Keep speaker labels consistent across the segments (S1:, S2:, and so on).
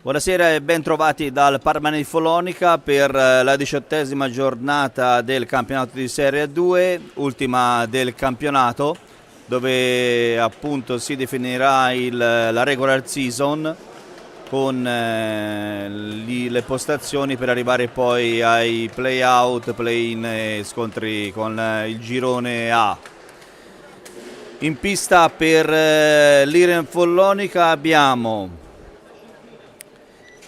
S1: Buonasera e ben trovati dal Parma di Follonica per la 18ª giornata del campionato di Serie 2, ultima del campionato, dove appunto si definirà la regular season con le postazioni per arrivare poi ai play-out, play-in e scontri con il girone A. In pista per l'Iren Follonica abbiamo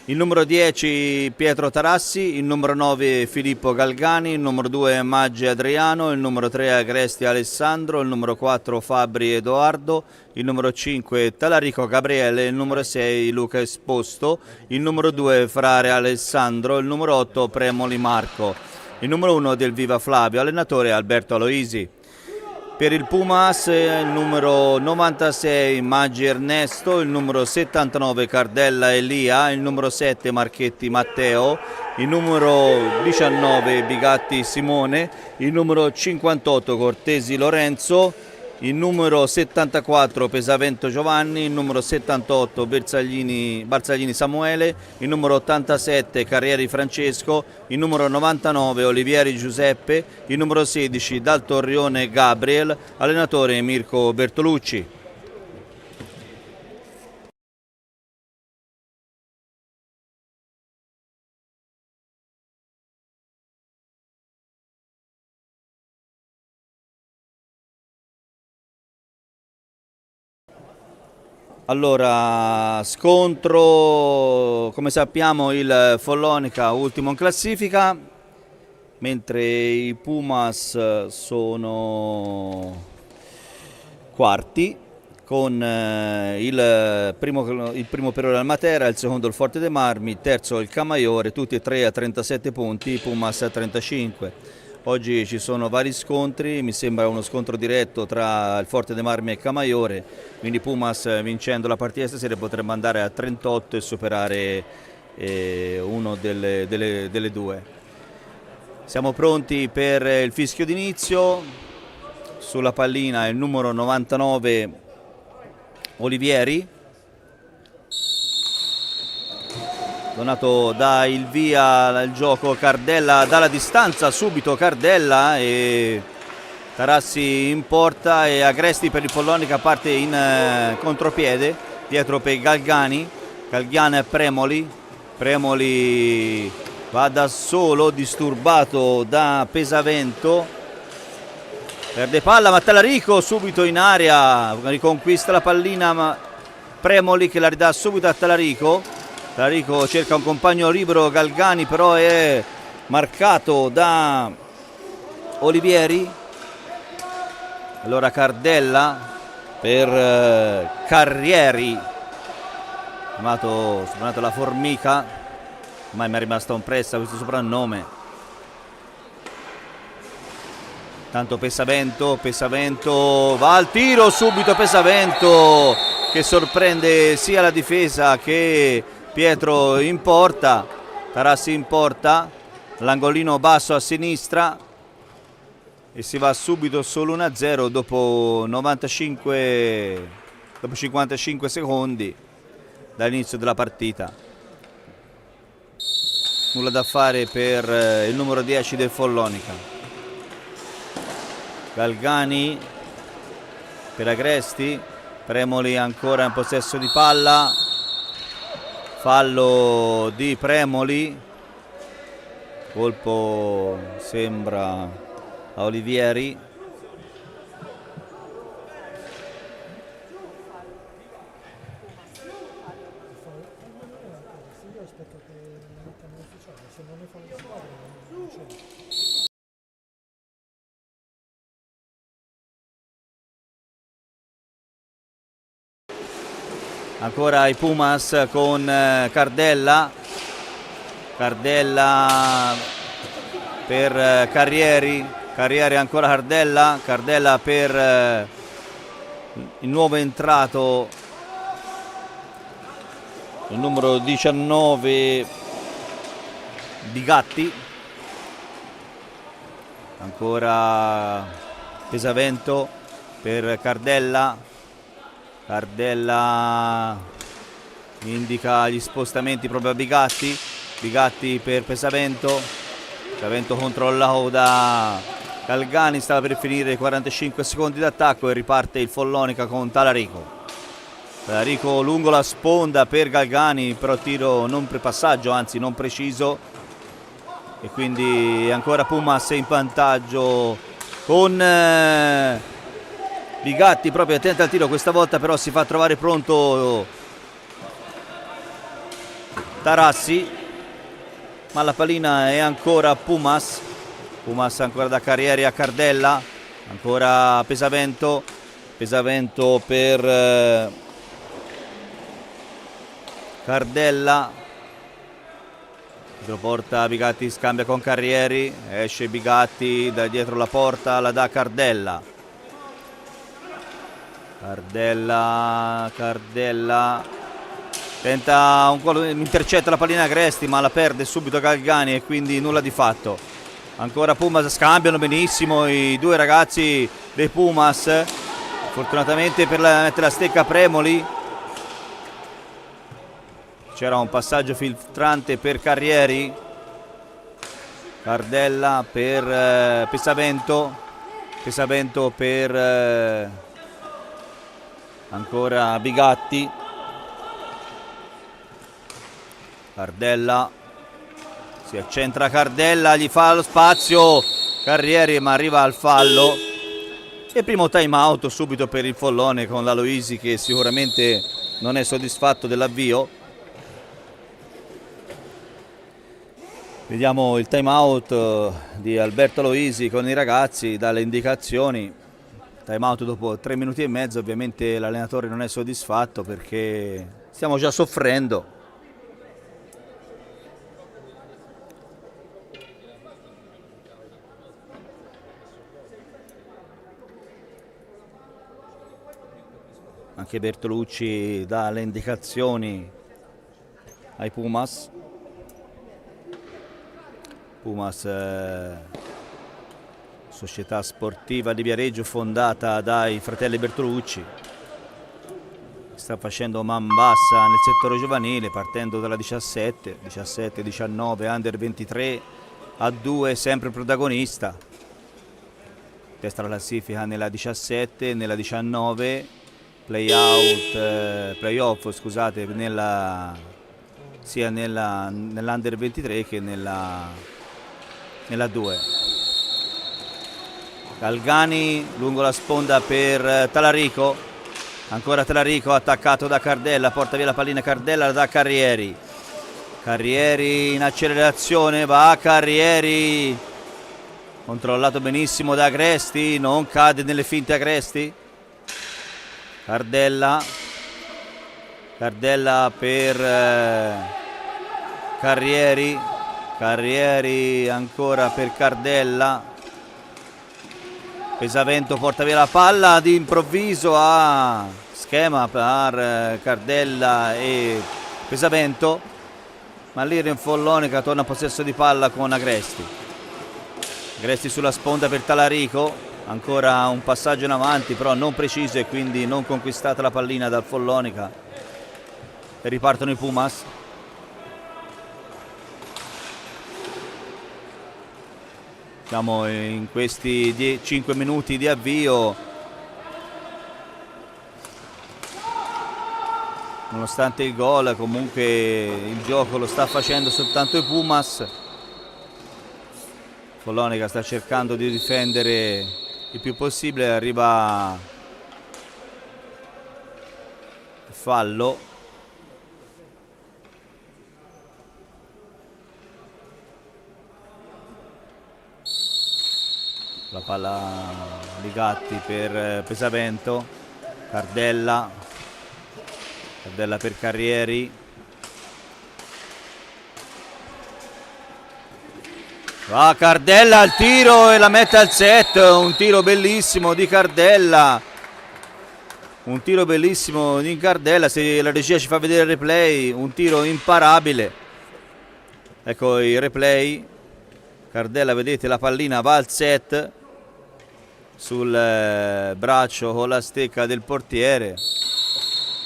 S1: il numero 10 Pietro Tarassi, il numero 9 Filippo Galgani, il numero 2 Maggi Adriano, il numero 3 Agresti Alessandro, il numero 4 Fabri Edoardo, il numero 5 Talarico Gabriele, il numero 6 Luca Esposto, il numero 2 Frare Alessandro, il numero 8 Premoli Marco, il numero 1 del Viva Flavio, allenatore Alberto Aloisi. Per il Pumas il numero 96 Maggi Ernesto, il numero 79 Cardella Elia, il numero 7 Marchetti Matteo, il numero 19 Bigatti Simone, il numero 58 Cortesi Lorenzo, il numero 74 Pesavento Giovanni, il numero 78 Barzaglini Samuele, il numero 87 Carrieri Francesco, il numero 99 Olivieri Giuseppe, il numero 16 Dal Torrione Gabriel, allenatore Mirko Bertolucci. Allora, scontro, come sappiamo il Follonica ultimo in classifica, mentre i Pumas sono quarti con il primo Perone al Matera, il secondo il Forte dei Marmi, il terzo il Camaiore, tutti e tre a 37 punti, i Pumas a 35. Oggi ci sono vari scontri, mi sembra uno scontro diretto tra il Forte dei Marmi e il Camaiore, quindi Pumas vincendo la partita stasera potrebbe andare a 38 e superare uno delle due. Siamo pronti per il fischio d'inizio, sulla pallina il numero 99 Olivieri. Donato dà il via al gioco Cardella dalla distanza, subito Cardella e Tarassi in porta e Agresti per il Follonica parte in contropiede, dietro per Galgani e Premoli va da solo, disturbato da Pesavento, perde palla ma Talarico subito in area, riconquista la pallina ma Premoli che la ridà subito a Talarico. Talarico cerca un compagno libero, Galgani però è marcato da Olivieri. Allora Cardella per Carrieri, chiamato la formica, ormai mi è rimasta impressa questo soprannome. Tanto Pesavento va al tiro subito, Pesavento che sorprende sia la difesa che Pietro in porta, Tarassi in porta, l'angolino basso a sinistra e si va subito solo 1-0 dopo 55 secondi dall'inizio della partita. Nulla da fare per il numero 10 del Follonica. Galgani per Agresti, Premoli ancora in possesso di palla, fallo di Premoli, colpo sembra a Olivieri. Ancora i Pumas con Cardella per Carrieri ancora Cardella per il nuovo entrato, il numero 19 Bigatti, ancora Pesavento per Cardella indica gli spostamenti proprio a Bigatti. Bigatti per Pesavento, Pesavento controllato da Galgani, stava per finire i 45 secondi d'attacco e riparte il Follonica con Talarico. Talarico lungo la sponda per Galgani, però tiro non per passaggio, anzi non preciso, e quindi ancora Pumas in vantaggio con Bigatti proprio attento al tiro, questa volta però si fa trovare pronto Tarassi, ma la pallina è ancora Pumas. Pumas ancora da Carrieri a Cardella, ancora Pesavento, Pesavento per Cardella, lo porta Bigatti, scambia con Carrieri, esce Bigatti da dietro la porta, la dà Cardella. Cardella tenta un gol, intercetta la pallina Agresti, ma la perde subito Galgani e quindi nulla di fatto. Ancora Pumas, scambiano benissimo i due ragazzi dei Pumas, fortunatamente per mettere la stecca Premoli. C'era un passaggio filtrante per Carrieri. Cardella per Pesavento, Pesavento per ancora Bigatti. Cardella, si accentra Cardella, gli fa lo spazio Carrieri ma arriva al fallo. E primo time out subito per il Follone con la Loisi che sicuramente non è soddisfatto dell'avvio. Vediamo il time out di Alberto Loisi con i ragazzi, dalle indicazioni. Time out dopo 3 minuti e mezzo, ovviamente l'allenatore non è soddisfatto perché stiamo già soffrendo. Anche Bertolucci dà le indicazioni ai Pumas. Pumas, società sportiva di Viareggio fondata dai fratelli Bertolucci. Sta facendo man bassa nel settore giovanile, partendo dalla 17, 19, under 23, A2 sempre protagonista. Testa la classifica nella 17, nella 19. Playoff, scusate, sia nell'Under 23 che nella 2. Galgani lungo la sponda per Talarico, ancora Talarico attaccato da Cardella, porta via la pallina Cardella da Carrieri. Carrieri in accelerazione, va Carrieri, controllato benissimo da Agresti, non cade nelle finte Agresti. Cardella per Carrieri, Carrieri ancora per Cardella. Pesavento porta via la palla di improvviso a schema per Cardella e Pesavento, ma lì in Follonica torna a possesso di palla con Agresti. Agresti sulla sponda per Talarico, ancora un passaggio in avanti però non preciso e quindi non conquistata la pallina dal Follonica e ripartono i Pumas. Siamo in questi 5 minuti di avvio, nonostante il gol comunque il gioco lo sta facendo soltanto i Pumas. Follonica sta cercando di difendere il più possibile, arriva il fallo. La palla di Gatti per Pesavento, Cardella per Carrieri. Va Cardella al tiro e la mette al set, un tiro bellissimo di Cardella. Un tiro bellissimo di Cardella, se la regia ci fa vedere il replay, un tiro imparabile. Ecco il replay. Cardella, vedete, la pallina va al set sul braccio con la stecca del portiere.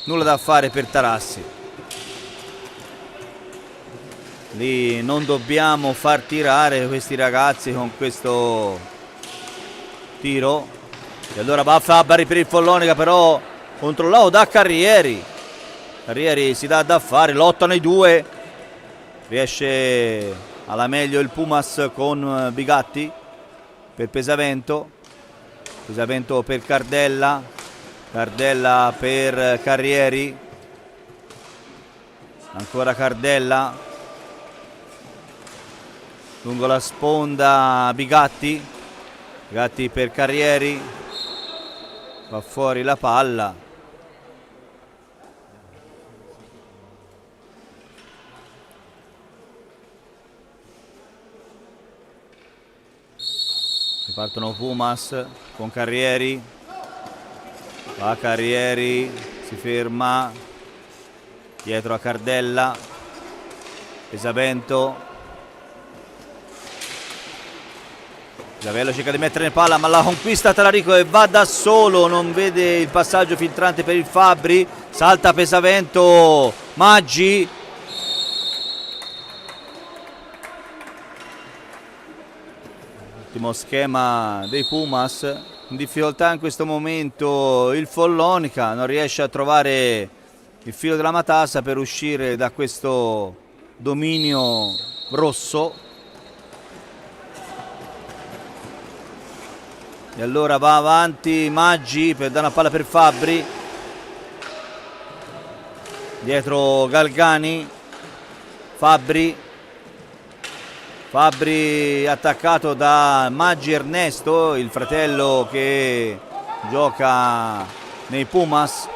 S1: Nulla da fare per Tarassi. Lì non dobbiamo far tirare questi ragazzi con questo tiro. E allora va Fabbri per il Follonica, però controllato da Carrieri. Carrieri si dà da fare, lottano i due. Riesce alla meglio il Pumas con Bigatti per Pesavento. Pesavento per Cardella. Cardella per Carrieri. Ancora Cardella. Lungo la sponda Bigatti. Bigatti per Carrieri. Va fuori la palla. Ripartono Pumas con Carrieri. Va Carrieri, si ferma dietro a Cardella. Pesavento. Gavello cerca di mettere in palla, ma la conquista Talarico e va da solo, non vede il passaggio filtrante per il Fabbri. Salta Pesavento, Maggi. Ultimo schema dei Pumas. In difficoltà in questo momento il Follonica, non riesce a trovare il filo della matassa per uscire da questo dominio rosso. E allora va avanti Maggi per dare una palla per Fabbri. Dietro Galgani. Fabbri attaccato da Maggi Ernesto, il fratello che gioca nei Pumas.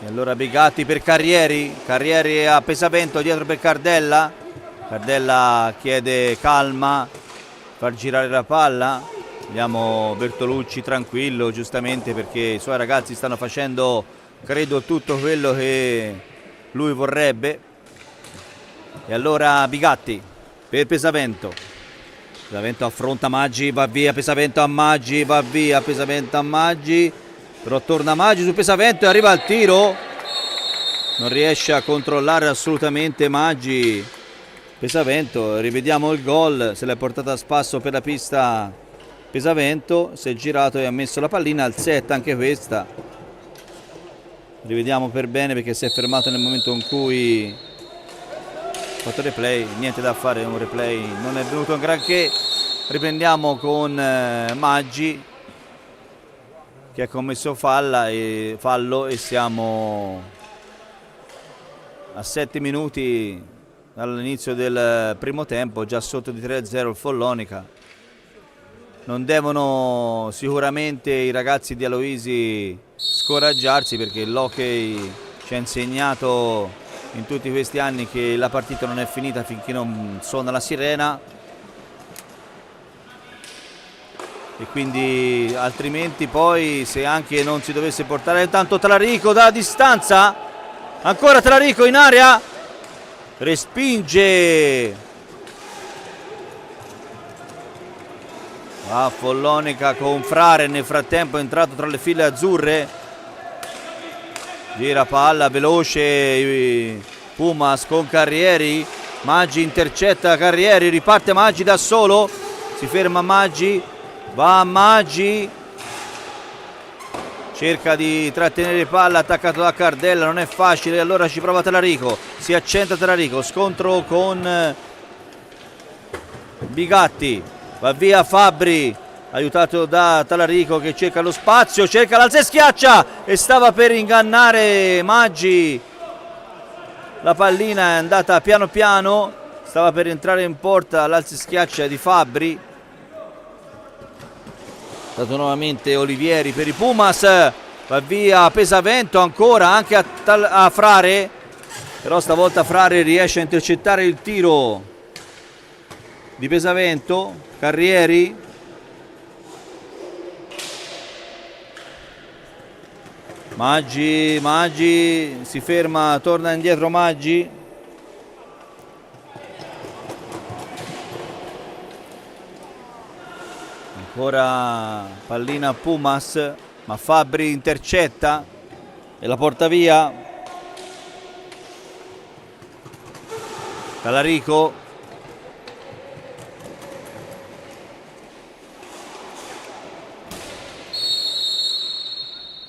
S1: E allora Bigatti per Carrieri. Carrieri a Pesavento, dietro per Cardella. Cardella chiede calma, far girare la palla. Vediamo Bertolucci tranquillo, giustamente, perché i suoi ragazzi stanno facendo, credo, tutto quello che lui vorrebbe. E allora Bigatti per Pesavento. Pesavento affronta Maggi, va via Pesavento a Maggi, va via Pesavento a Maggi. Però torna Maggi su Pesavento e arriva al tiro. Non riesce a controllare assolutamente Maggi. Pesavento, rivediamo il gol, se l'è portata a spasso per la pista Pesavento, si è girato e ha messo la pallina al set anche questa. Rivediamo per bene perché si è fermato nel momento in cui ha fatto replay, niente da fare, un replay non è venuto un granché. Riprendiamo con Maggi che ha commesso fallo e siamo a 7 minuti all'inizio del primo tempo, già sotto di 3-0 il Follonica. Non devono sicuramente i ragazzi di Aloisi scoraggiarsi, perché l'hockey ci ha insegnato in tutti questi anni che la partita non è finita finché non suona la sirena, e quindi altrimenti poi, se anche non si dovesse portare tanto Talarico da distanza, ancora Talarico in area, respinge. Va Follonica con Frare, nel frattempo è entrato tra le file azzurre. Gira palla veloce Pumas con Carrieri. Maggi intercetta Carrieri, riparte Maggi da solo, si ferma Maggi, va Maggi, cerca di trattenere palla, attaccato da Cardella, non è facile, allora ci prova Talarico, si accenta Talarico, scontro con Bigatti, va via Fabbri, aiutato da Talarico che cerca lo spazio, cerca l'alza e schiaccia, e stava per ingannare Maggi, la pallina è andata piano piano, stava per entrare in porta l'alza e schiaccia di Fabbri. Dato nuovamente Olivieri per i Pumas, va via Pesavento ancora anche a Frare, però stavolta Frare riesce a intercettare il tiro di Pesavento. Carrieri, Maggi si ferma, torna indietro Maggi. Ancora pallina a Pumas, ma Fabbri intercetta e la porta via. Talarico,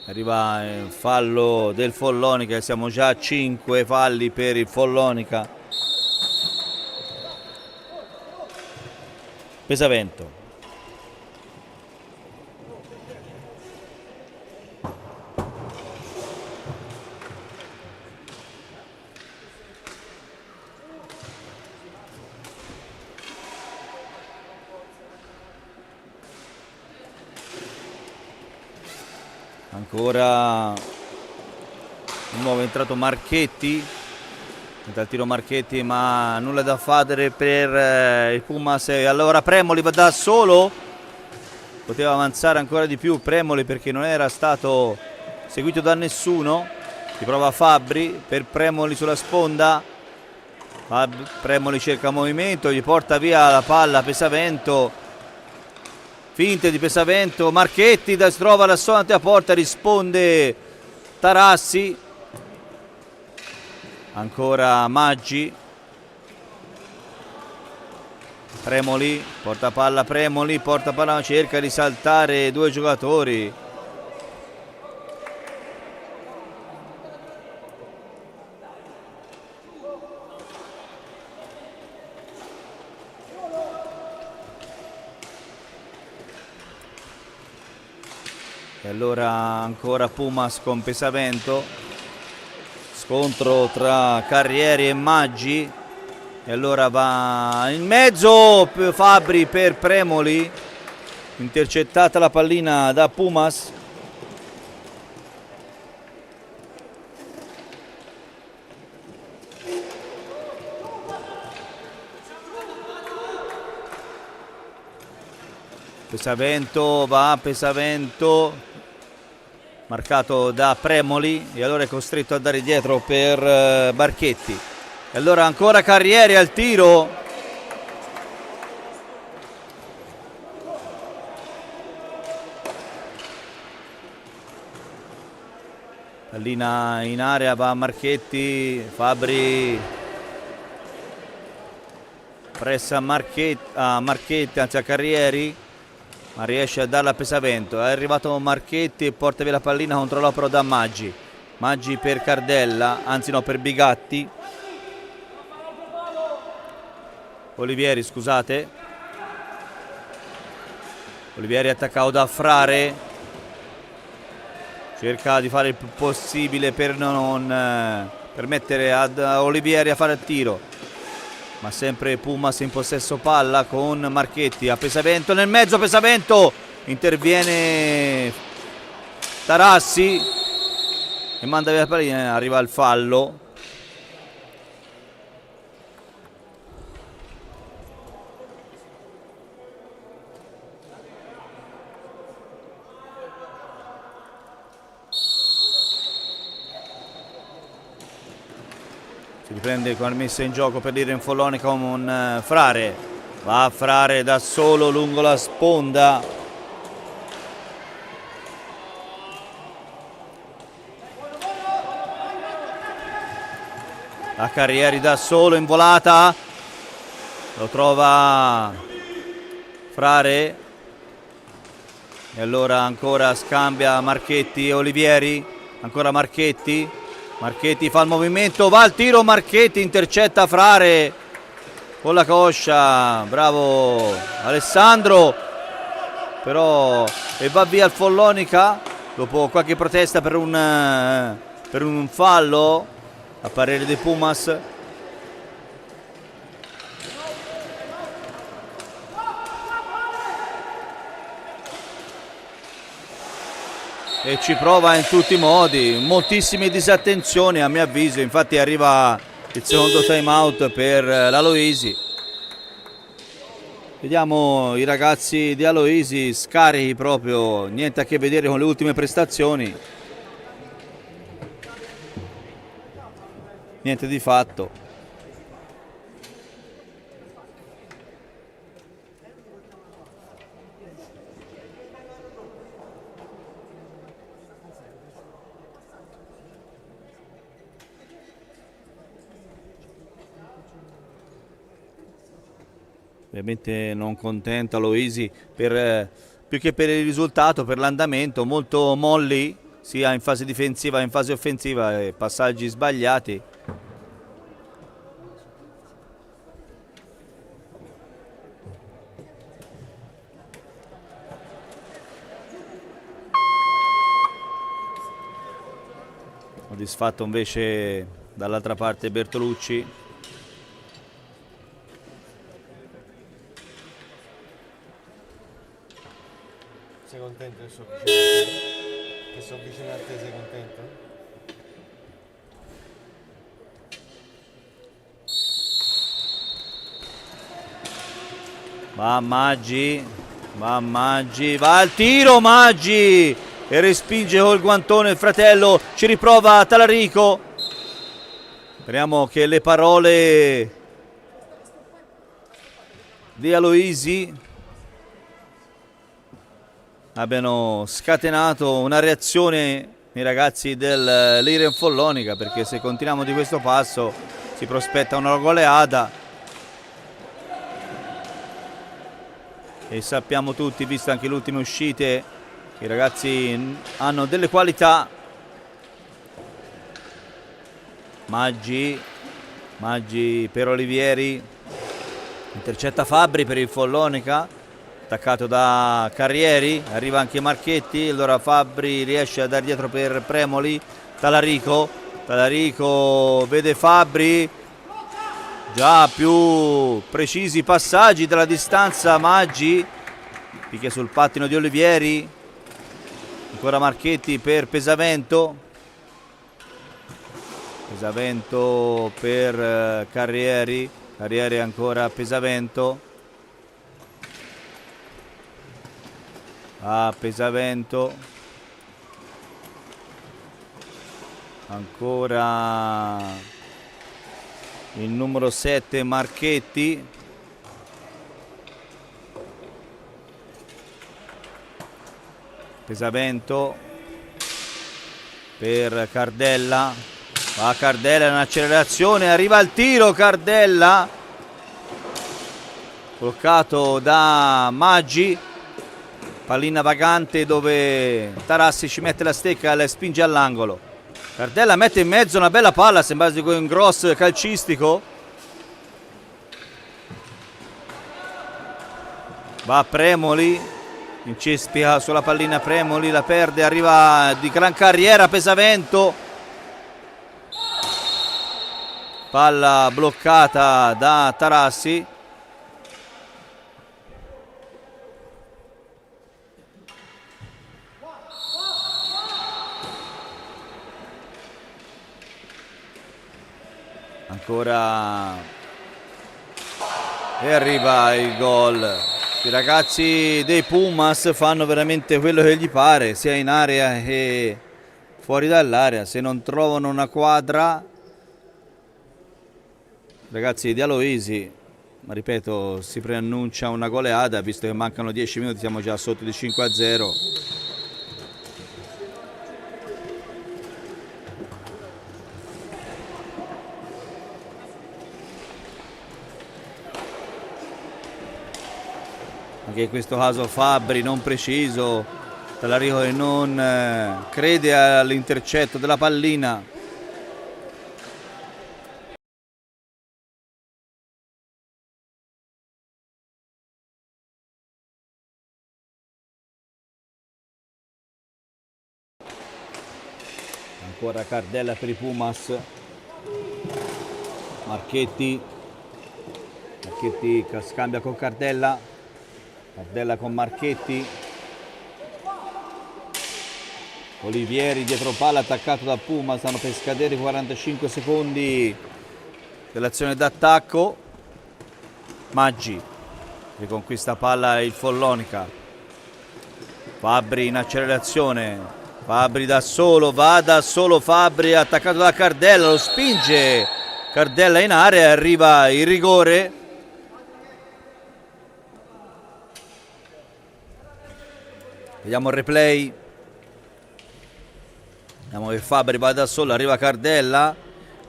S1: arriva il fallo del Follonica, siamo già a 5 falli per il Follonica. Pesavento. Ancora un nuovo entrato Marchetti, entra il tiro Marchetti ma nulla da fare per il Pumas. Allora Premoli va da solo, poteva avanzare ancora di più Premoli perché non era stato seguito da nessuno. Si prova Fabbri per Premoli sulla sponda, Premoli cerca movimento, gli porta via la palla Pesavento. Finte di Pesavento, Marchetti si trova la sua a porta, risponde Tarassi, ancora Maggi, Premoli, porta palla, cerca di saltare due giocatori. E allora ancora Pumas con Pesavento, scontro tra Carrieri e Maggi, e allora va in mezzo Fabbri per Premoli, intercettata la pallina da Pumas. Pesavento va, Pesavento marcato da Premoli e allora è costretto a dare dietro per Marchetti. E allora ancora Carrieri al tiro, pallina in area, va Marchetti, Fabbri pressa Marchetti, anzi a Carrieri, ma riesce a darla a Pesavento. È arrivato Marchetti e porta via la pallina, controlla però da Maggi per Cardella, anzi no, per Bigatti, Olivieri, scusate, Olivieri attaccato da Frare, cerca di fare il più possibile per non permettere ad Olivieri a fare il tiro, ma sempre Pumas in possesso palla con Marchetti a Pesavento, nel mezzo Pesavento, interviene Tarassi e manda via la pallina, arriva il fallo. Si riprende con la messa in gioco per dire in Follonica con Frare, va Frare da solo lungo la sponda, la Carrieri da solo in volata, lo trova Frare e allora ancora scambia Marchetti e Olivieri, ancora Marchetti fa il movimento, va al tiro Marchetti, intercetta Frare con la coscia, bravo Alessandro, però e va via il Follonica dopo qualche protesta per un fallo a parere dei Pumas. E ci prova in tutti i modi, moltissime disattenzioni a mio avviso, infatti arriva il secondo time out per l'Aloisi. Vediamo i ragazzi di Aloisi scarichi proprio, niente a che vedere con le ultime prestazioni, niente di fatto. Ovviamente non contenta Aloisi più che per il risultato, per l'andamento, molto molli sia in fase difensiva che in fase offensiva, e passaggi sbagliati. Soddisfatto invece dall'altra parte Bertolucci.
S2: Sei contento che sono vicino a te? Che sono vicino a te, sei contento?
S1: Va Maggi, va al tiro Maggi e respinge col guantone il fratello, ci riprova Talarico. Speriamo che le parole di Aloisi abbiano scatenato una reazione nei ragazzi del Lirian Follonica, perché se continuiamo di questo passo si prospetta una goleada. E sappiamo tutti, visto anche le ultime uscite, che i ragazzi hanno delle qualità. Maggi per Olivieri, intercetta Fabbri per il Follonica, attaccato da Carrieri, arriva anche Marchetti, allora Fabbri riesce a dare dietro per Premoli, Talarico vede Fabbri, già più precisi passaggi dalla distanza, Maggi picchia sul pattino di Olivieri, ancora Marchetti per Pesavento per Carrieri ancora Pesavento, Pesavento ancora il numero 7 Marchetti, Pesavento per Cardella, va Cardella in accelerazione, arriva al tiro Cardella, bloccato da Maggi, pallina vagante dove Tarassi ci mette la stecca e la spinge all'angolo. Cardella mette in mezzo una bella palla, sembra un cross calcistico. Va Premoli, incespia sulla pallina Premoli, la perde, arriva di gran carriera Pesavento. Palla bloccata da Tarassi. Ancora e arriva il gol. I ragazzi dei Pumas fanno veramente quello che gli pare, sia in area che fuori dall'area. Se non trovano una quadra, ragazzi di Aloisi, ma ripeto, si preannuncia una goleada, visto che mancano 10 minuti, siamo già sotto di 5-0. Anche in questo caso Fabbri non preciso, Talarico che non crede all'intercetto della pallina. Ancora Cardella per i Pumas, Marchetti scambia con Cardella con Marchetti, Olivieri dietro palla, attaccato da Puma, stanno per scadere 45 secondi dell'azione d'attacco. Maggi riconquista palla il Follonica, Fabbri in accelerazione, Fabbri da solo, va da solo Fabbri, attaccato da Cardella, lo spinge Cardella in area e arriva il rigore. Vediamo il replay. Vediamo che Fabbri va da solo, arriva Cardella,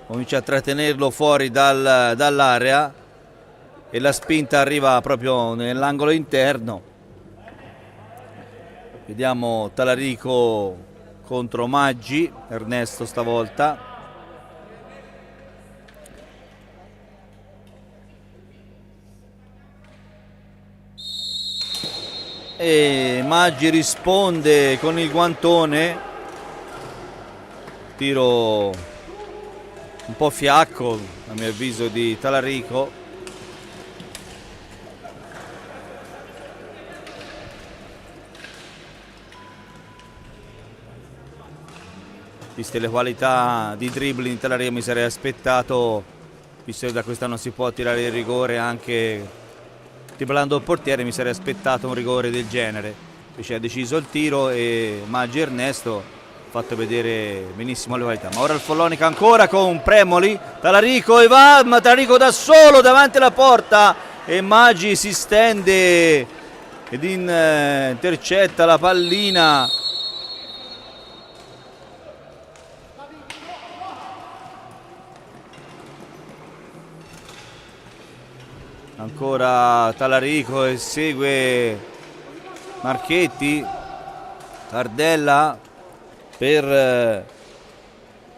S1: comincia a trattenerlo fuori dall'area. e la spinta arriva proprio nell'angolo interno. Vediamo Talarico contro Maggi, Ernesto stavolta. E Maggi risponde con il guantone, tiro un po' fiacco a mio avviso di Talarico. Viste le qualità di dribbling di Talarico mi sarei aspettato, visto che da quest'anno si può tirare il rigore anche dribblando il portiere, mi sarei aspettato un rigore del genere. Invece ha deciso il tiro e Maggi Ernesto ha fatto vedere benissimo le qualità. Ma ora il Follonica ancora con Premoli, Talarico e va, ma Talarico da solo davanti alla porta e Maggi si stende ed intercetta la pallina. Ancora Talarico e segue Marchetti, Cardella per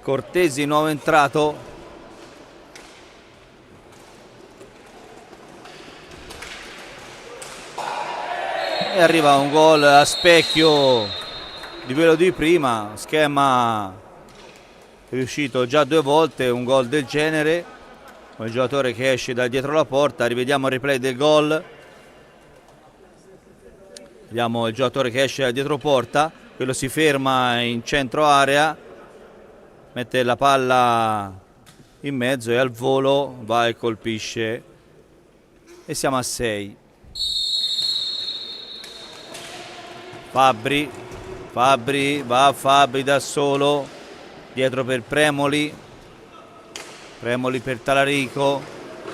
S1: Cortesi, nuovo entrato. E arriva un gol a specchio di quello di prima, schema riuscito già 2 volte, un gol del genere. Il giocatore che esce da dietro la porta, rivediamo il replay del gol. Vediamo il giocatore che esce da dietro porta, quello si ferma in centro area, mette la palla in mezzo e al volo va e colpisce e siamo a 6. Fabbri va, Fabbri da solo, dietro per Premoli. Premoli per Talarico,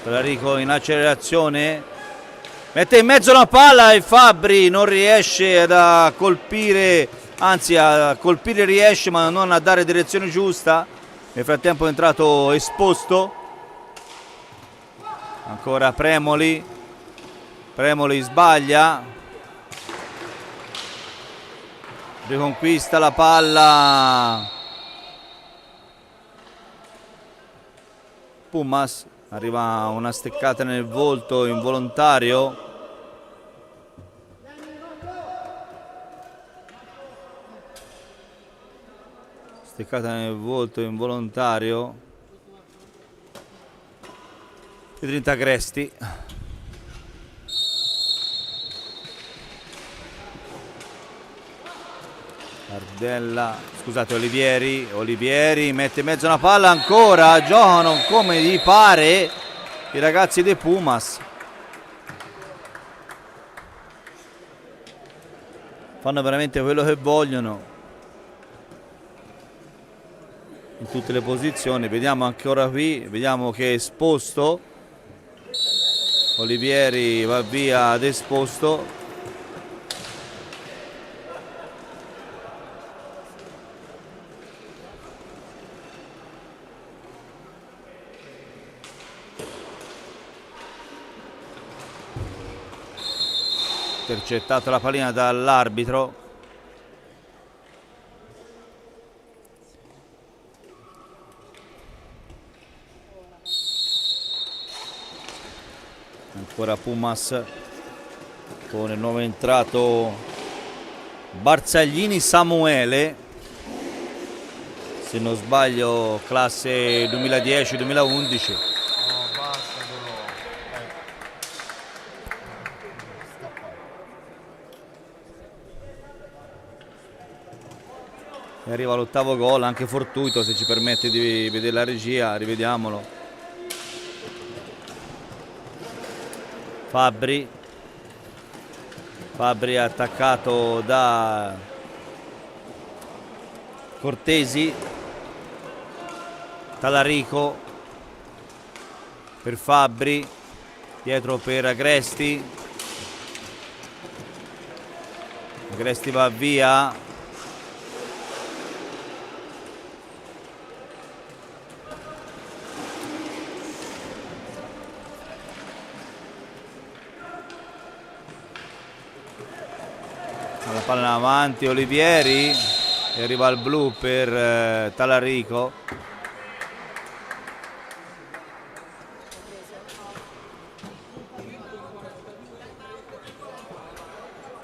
S1: Talarico in accelerazione, mette in mezzo la palla e Fabbri non riesce a colpire, anzi a colpire riesce ma non a dare direzione giusta. Nel frattempo è entrato Esposto, ancora Premoli, Premoli sbaglia, riconquista la palla Pumas, arriva una steccata nel volto involontario. Steccata nel volto involontario. Pedrinta Agresti. Cardella, scusate, Olivieri mette in mezzo una palla, ancora giocano come gli pare i ragazzi dei Pumas, fanno veramente quello che vogliono in tutte le posizioni. Vediamo ancora qui, vediamo che è Esposto, Olivieri va via ad Esposto. Intercettato la pallina dall'arbitro. Ancora Pumas con il nuovo entrato Barzaglini Samuele, se non sbaglio classe 2010-2011. E arriva l'8º gol, anche fortuito, se ci permette di vedere la regia, rivediamolo. Fabbri attaccato da Cortesi, Talarico per Fabbri, dietro per Agresti, Agresti va via. La palla avanti Olivieri e arriva il blu per Talarico.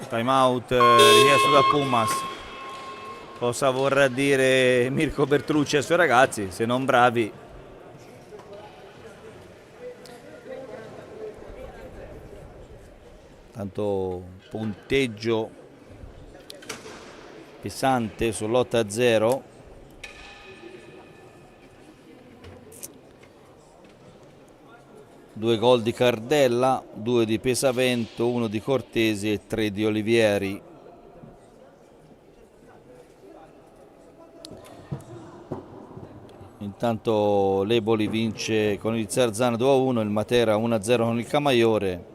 S1: Time out richiesto da Pumas. Cosa vorrà dire Mirko Bertolucci ai suoi ragazzi, se non bravi? Tanto punteggio pesante sull'8-0. Due gol di Cardella, 2 di Pesavento, 1 di Cortesi e 3 di Olivieri. Intanto l'Eboli vince con il Zarzano 2-1, il Matera 1-0 con il Camaiore.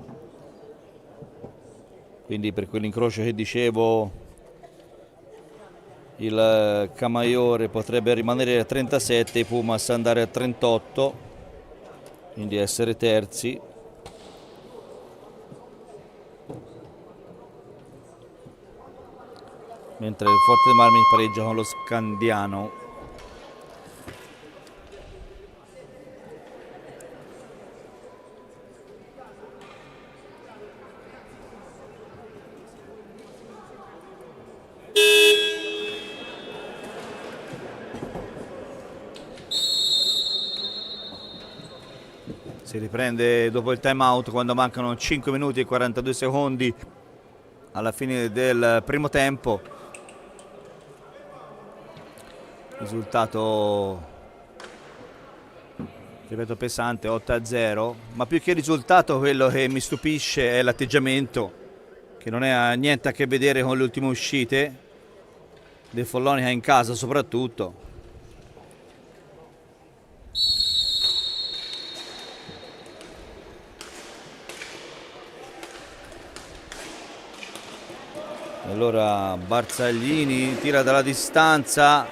S1: Quindi per quell'incrocio che dicevo il Camaiore potrebbe rimanere a 37, i Pumas andare a 38, quindi essere terzi. Mentre il Forte dei Marmi pareggia con lo Scandiano. Si riprende dopo il time out quando mancano 5 minuti e 42 secondi alla fine del primo tempo. Risultato, ripeto, pesante, 8-0, ma più che il risultato quello che mi stupisce è l'atteggiamento, che non ha niente a che vedere con le ultime uscite del Follonica in casa soprattutto. Allora Barzaglini tira dalla distanza,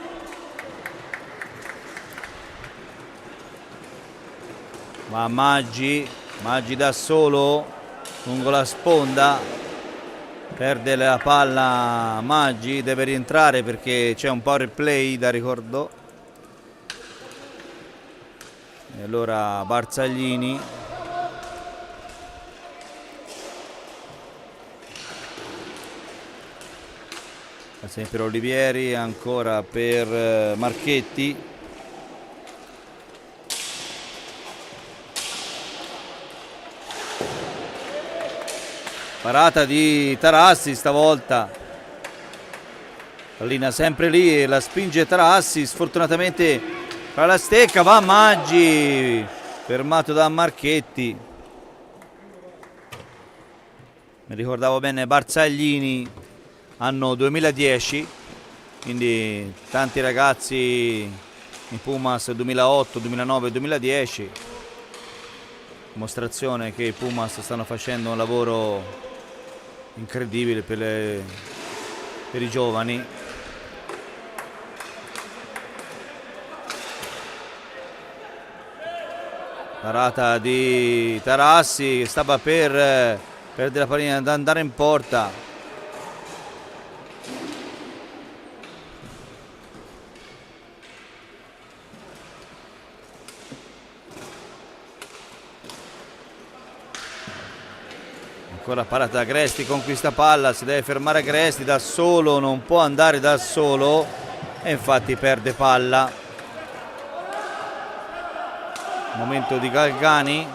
S1: ma Maggi da solo lungo la sponda, perde la palla Maggi, deve rientrare perché c'è un power play da ricordo. E allora Barzaglini, sempre Olivieri, ancora per Marchetti. Parata di Tarassi stavolta. Pallina sempre lì e la spinge Tarassi, sfortunatamente fra la stecca va Maggi, fermato da Marchetti. Mi ricordavo bene Barzaglini, anno 2010, quindi tanti ragazzi in Pumas 2008, 2009, 2010, dimostrazione che i Pumas stanno facendo un lavoro incredibile per i giovani. Parata di Tarassi che stava per perdere la pallina ad andare in porta. Ancora parata da Gresti, conquista palla, si deve fermare Gresti da solo, non può andare da solo e infatti perde palla. Momento di Galgani.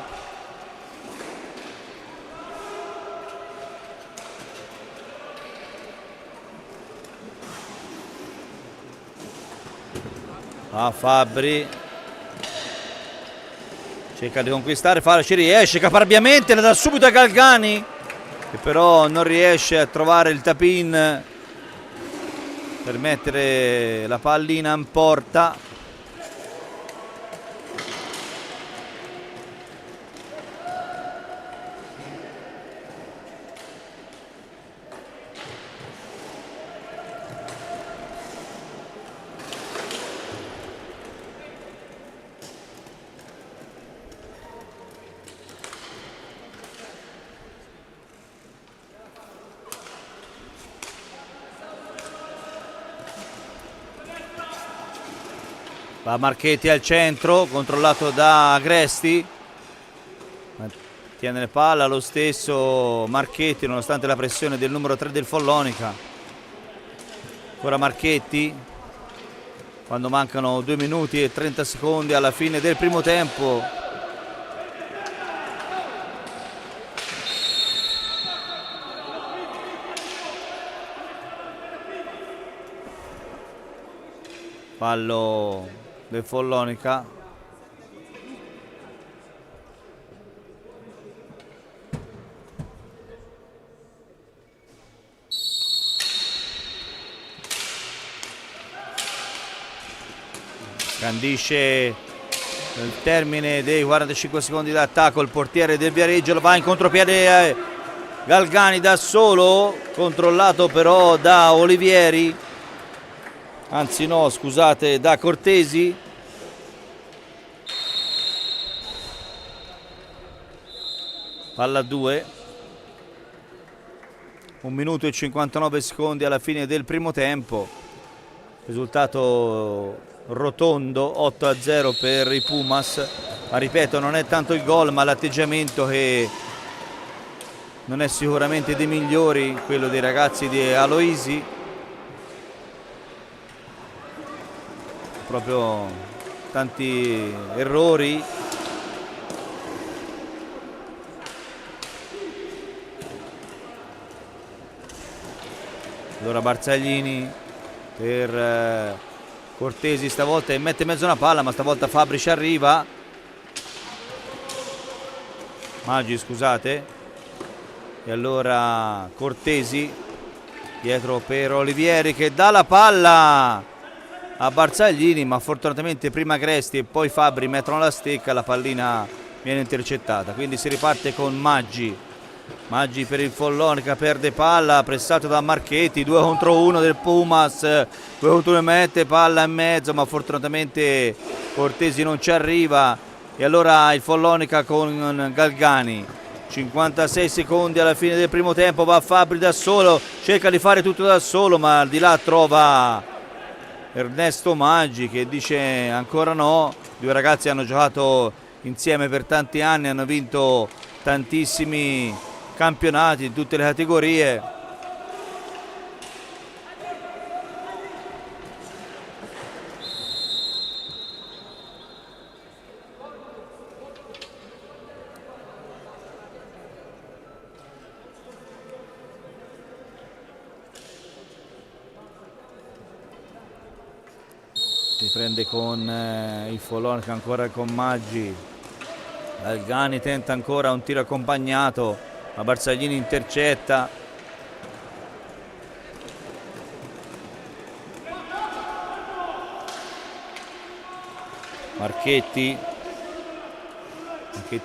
S1: Fabbri cerca di conquistare, ci riesce caparbiamente, la dà subito a Galgani, che però non riesce a trovare il tap-in per mettere la pallina in porta. Va Marchetti al centro, controllato da Agresti. Tiene le palla lo stesso Marchetti nonostante la pressione del numero 3 del Follonica. Ancora Marchetti quando mancano 2 minuti e 30 secondi alla fine del primo tempo. Fallo del Follonica. Scandisce il termine dei 45 secondi d'attacco il portiere del Viareggio, va in contropiede Galgani da solo, controllato però da Olivieri, anzi no scusate, da Cortesi. Palla a 2, 1 minuto e 59 secondi alla fine del primo tempo, risultato rotondo 8-0 per i Pumas, ma ripeto non è tanto il gol ma l'atteggiamento che non è sicuramente dei migliori, quello dei ragazzi di Aloisi, proprio tanti errori. Allora Barzaglini per Cortesi stavolta e mette in mezzo una palla, ma stavolta Fabri ci arriva. Maggi scusate. E allora Cortesi dietro per Olivieri che dà la palla a Barzaglini, ma fortunatamente prima Cresti e poi Fabri mettono la stecca, la pallina viene intercettata, quindi si riparte con Maggi per il Follonica, perde palla, pressato da Marchetti, 2 contro 1 del Pumas, 2 contro 1 mette palla in mezzo, ma fortunatamente Cortesi non ci arriva. E allora il Follonica con Galgani, 56 secondi alla fine del primo tempo, va Fabri da solo, cerca di fare tutto da solo, ma di là trova Ernesto Maggi che dice ancora no. Due ragazzi hanno giocato insieme per tanti anni, hanno vinto tantissimi campionati in tutte le categorie. Si prende con il Follonica ancora con Maggi. Galgani tenta ancora un tiro accompagnato, ma Barzaglini intercetta. Marchetti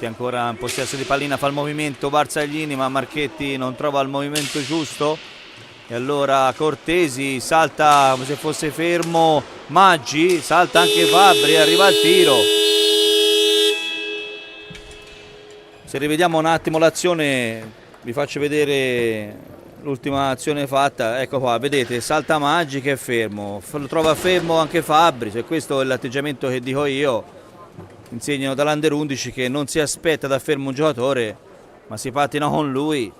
S1: ancora in possesso di pallina, fa il movimento Barzaglini, ma Marchetti non trova il movimento giusto. E allora Cortesi salta come se fosse fermo Maggi, salta anche Fabri, arriva al tiro. Se rivediamo un attimo l'azione, vi faccio vedere l'ultima azione fatta. Ecco qua, vedete, salta Maggi che è fermo, lo trova fermo anche Fabri. Se questo è l'atteggiamento che dico io, insegnano dall'Under 11 che non si aspetta da fermo un giocatore, ma si pattina con lui.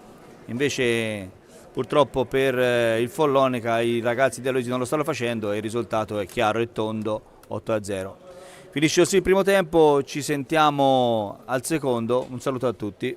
S1: Invece purtroppo per il Follonica i ragazzi di Aloisi non lo stanno facendo e il risultato è chiaro e tondo, 8-0. Finisce così il primo tempo, ci sentiamo al secondo, un saluto a tutti.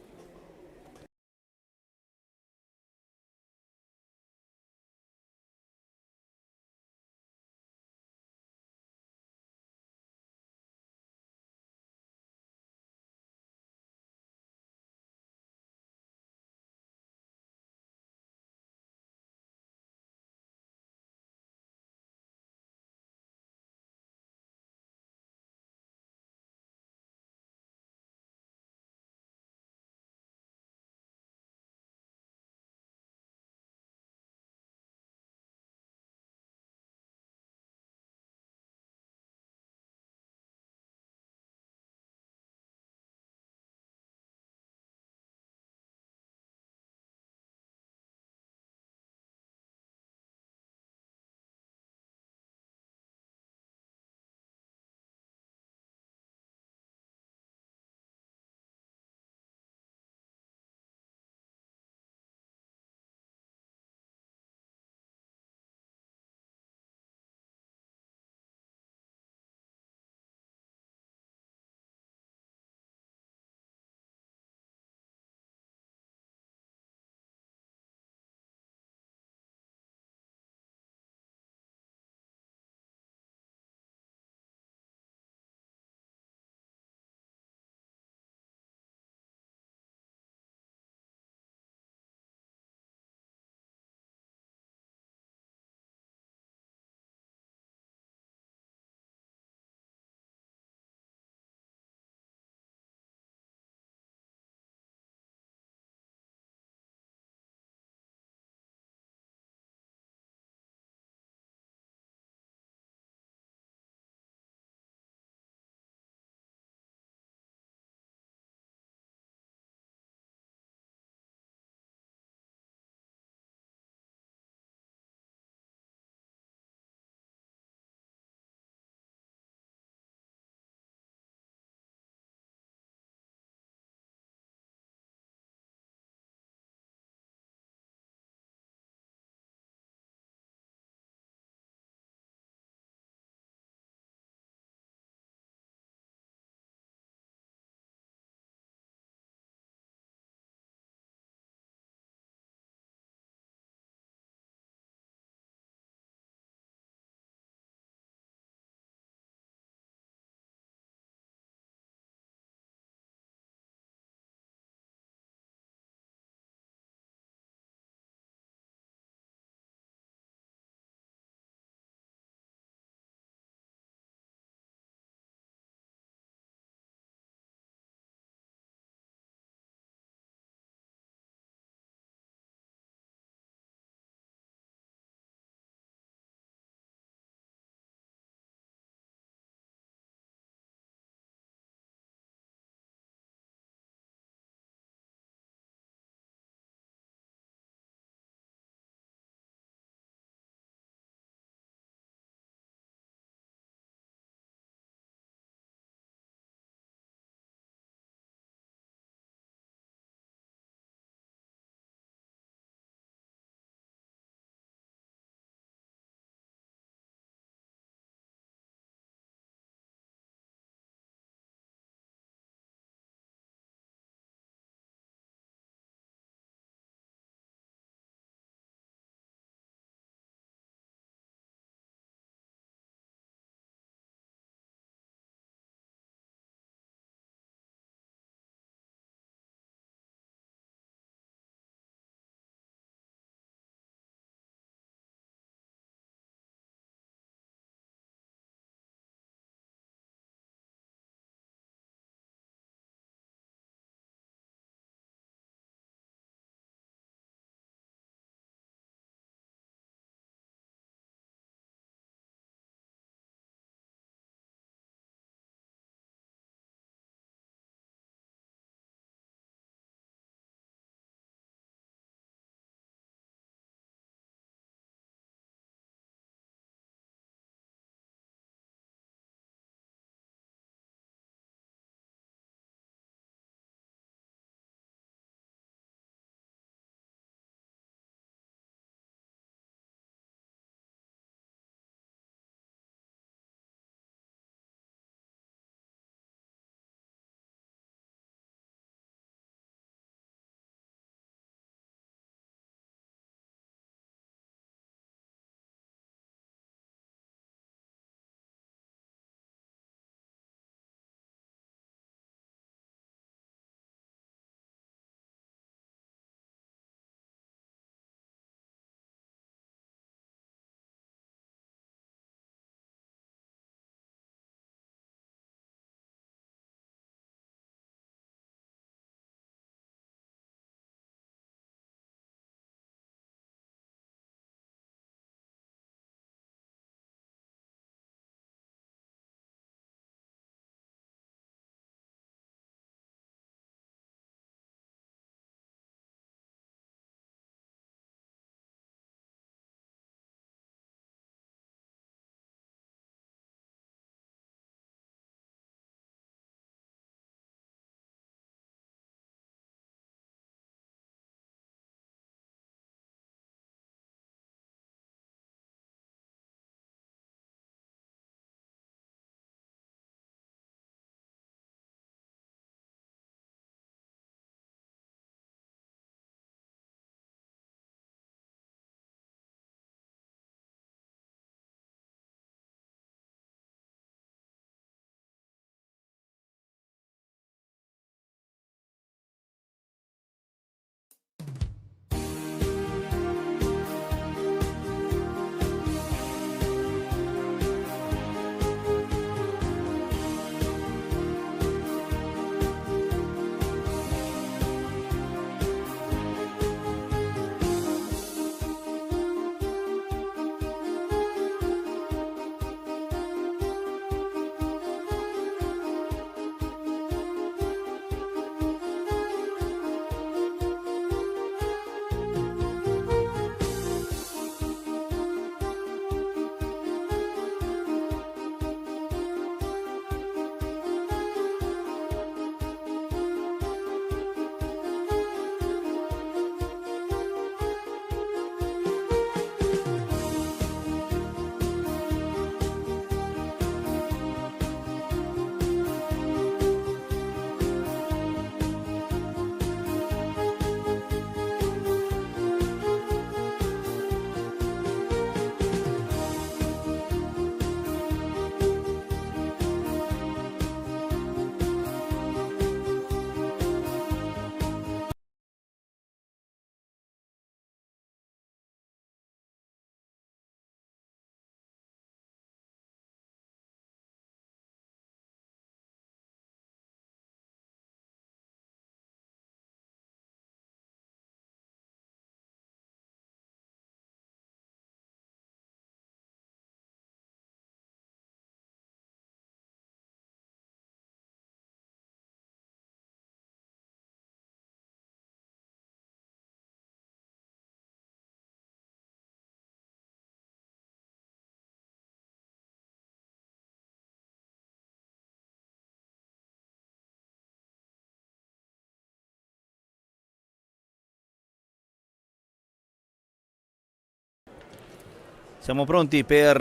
S1: Siamo pronti per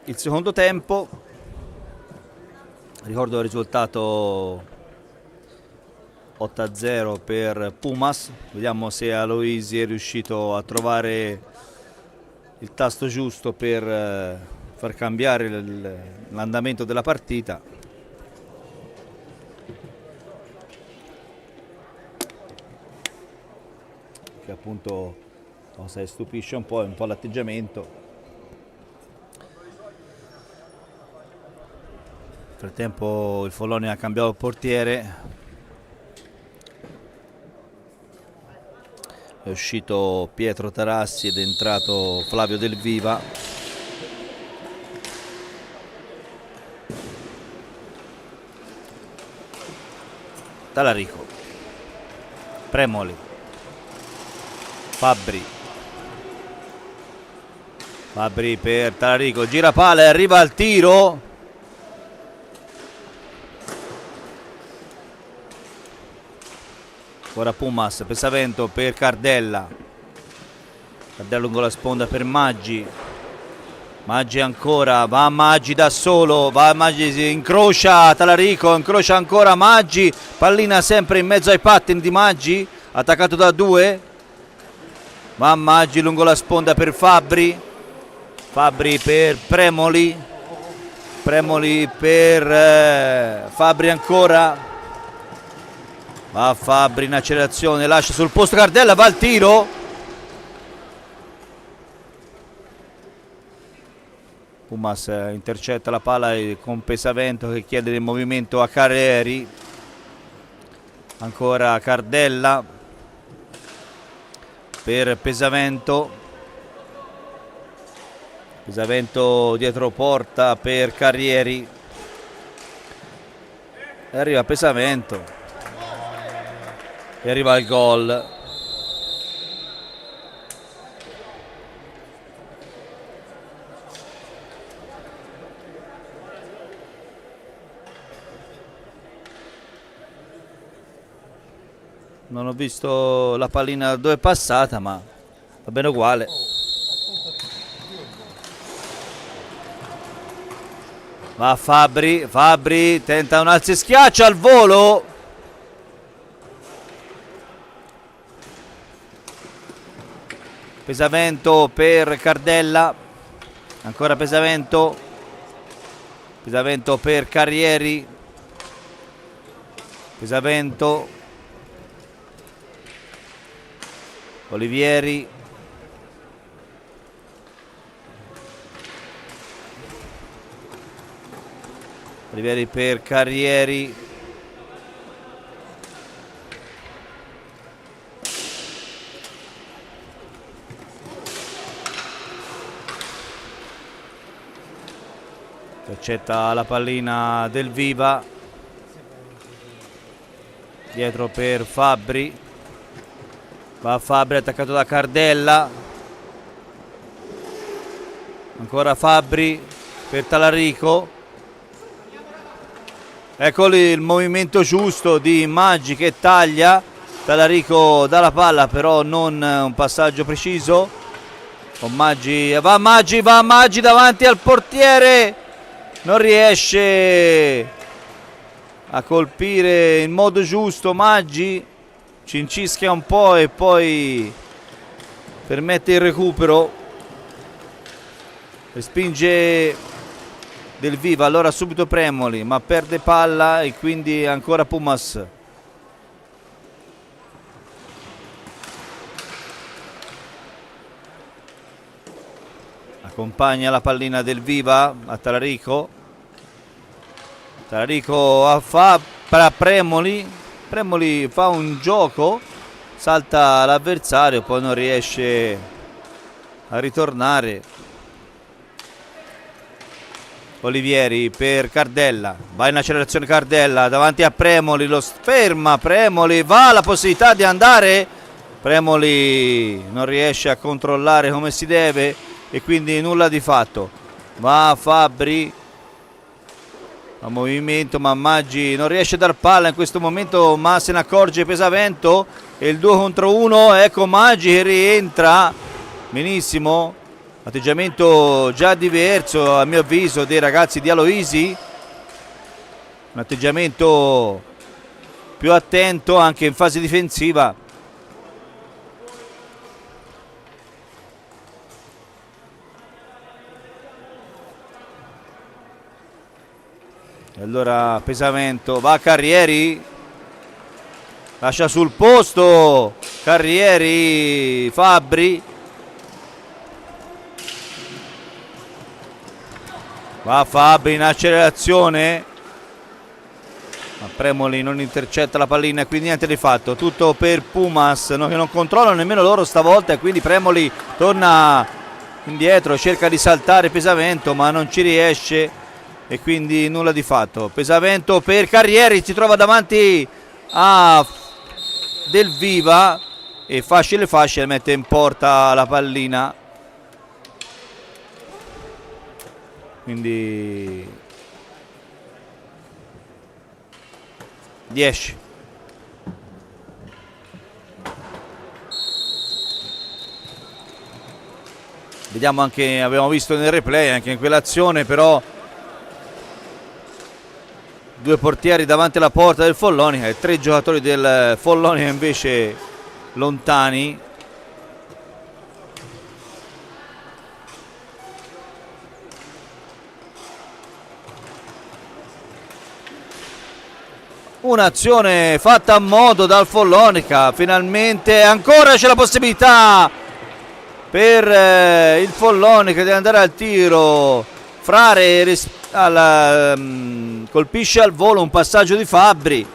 S1: il secondo tempo. Ricordo il risultato 8-0 per Pumas. Vediamo se Aloisi è riuscito a trovare il tasto giusto per far cambiare l'andamento della partita. Che appunto cosa stupisce un po' l'atteggiamento. Nel frattempo il Follonia ha cambiato il portiere, è uscito Pietro Tarassi ed è entrato Flavio Del Viva. Talarico, Premoli, Fabbri per Talarico, gira palla e arriva al tiro. Ora Pumas, Pesavento per Cardella lungo la sponda per Maggi ancora, va Maggi da solo, Maggi incrocia Talarico, incrocia ancora Maggi, pallina sempre in mezzo ai pattini di Maggi, attaccato da due, va Maggi lungo la sponda per Fabbri per Premoli per Fabbri ancora. Va Fabbri in accelerazione, lascia sul posto Cardella, va al tiro. Pumas intercetta la palla con Pesavento che chiede il movimento a Carrieri. Ancora Cardella per Pesavento. Pesavento dietro porta per Carrieri. E arriva Pesavento. E arriva il gol. Non ho visto la pallina dove è passata, ma va bene uguale. Va Fabbri tenta un alzo e schiaccia al volo. Pesavento per Cardella, ancora Pesavento per Carrieri, Pesavento, Olivieri, per Carrieri, accetta la pallina Del Viva, dietro per Fabbri, va Fabbri attaccato da Cardella, ancora Fabbri per Talarico, eccoli il movimento giusto di Maggi che taglia, Talarico dà la palla però non un passaggio preciso, con Maggi, va Maggi davanti al portiere, non riesce a colpire in modo giusto Maggi, cincischia un po' e poi permette il recupero, respinge Del Viva, allora subito Premoli ma perde palla e quindi ancora Pumas. Accompagna la pallina Del Viva a Talarico fa Premoli fa un gioco, salta l'avversario, poi non riesce a ritornare. Olivieri per Cardella, va in accelerazione Cardella davanti a Premoli, lo ferma Premoli, va la possibilità di andare, Premoli non riesce a controllare come si deve e quindi nulla di fatto. Va Fabbri a movimento, ma Maggi non riesce a dar palla in questo momento, ma se ne accorge Pesavento e il 2 contro 1, ecco Maggi che rientra benissimo, Atteggiamento già diverso a mio avviso dei ragazzi di Aloisi, un atteggiamento più attento anche in fase difensiva. E allora pesamento, va Carrieri, lascia sul posto Carrieri, Fabbri, va Fabbri in accelerazione, ma Premoli non intercetta la pallina e quindi niente di fatto, tutto per Pumas che non controllano nemmeno loro stavolta, e quindi Premoli torna indietro, cerca di saltare pesamento ma non ci riesce e quindi nulla di fatto. Pesamento per Carrieri, si trova davanti a Del Viva e facile mette in porta la pallina, quindi 10. Vediamo anche, abbiamo visto nel replay anche in quell'azione, però due portieri davanti alla porta del Follonica e 3 giocatori del Follonica invece lontani. Un'azione fatta a modo dal Follonica, finalmente ancora c'è la possibilità per il Follonica di andare al tiro. Frare colpisce al volo un passaggio di Fabbri.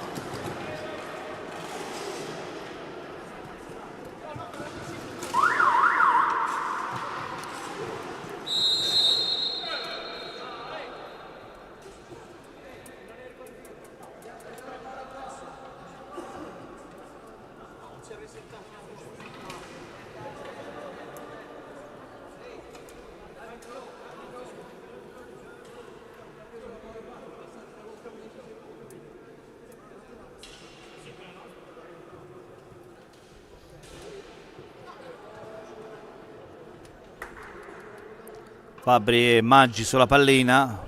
S1: Fabbri e Maggi sulla pallina.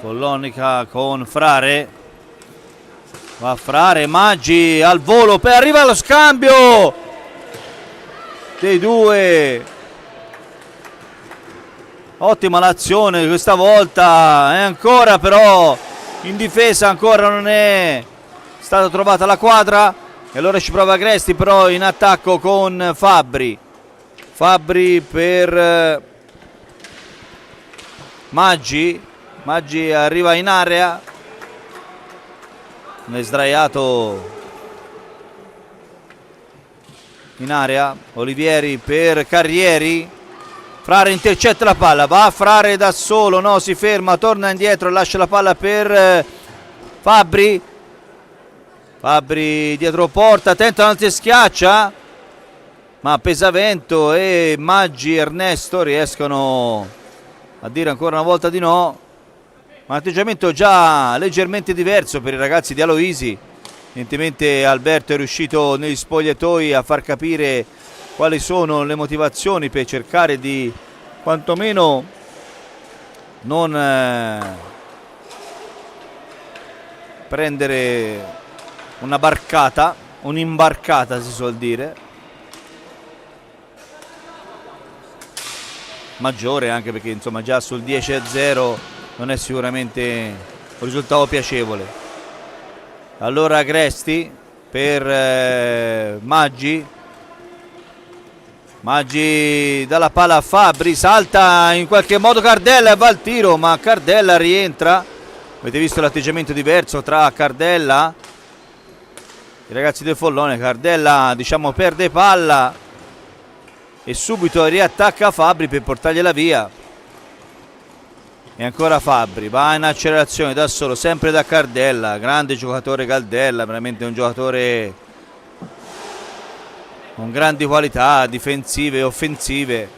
S1: Follonica con Frare. Va Frare, Maggi al volo, poi arriva lo scambio dei due. Ottima l'azione questa volta, e ancora però in difesa ancora non è stata trovata la quadra, e allora ci prova Agresti però in attacco con Fabbri. Fabbri per Maggi. Maggi arriva in area, è sdraiato in area. Olivieri per Carrieri. Frare intercetta la palla, va Frare da solo, no, si ferma, torna indietro e lascia la palla per Fabbri. Fabbri dietro porta, tenta un altro schiaccia, ma Pesavento e Maggi Ernesto riescono a dire ancora una volta di no. Un atteggiamento già leggermente diverso per i ragazzi di Aloisi. Evidentemente Alberto è riuscito negli spogliatoi a far capire quali sono le motivazioni per cercare di quantomeno non prendere una barcata, un'imbarcata si suol dire, maggiore, anche perché insomma già sul 10-0 non è sicuramente un risultato piacevole. Allora Agresti per Maggi. Maggi dà la palla a Fabbri, salta in qualche modo Cardella e va al tiro, ma Cardella rientra. Avete visto l'atteggiamento diverso tra Cardella, i ragazzi del Follone. Cardella diciamo perde palla e subito riattacca Fabbri per portargliela via. E ancora Fabbri, va in accelerazione da solo, sempre da Cardella, grande giocatore Cardella, veramente un giocatore con grandi qualità difensive e offensive.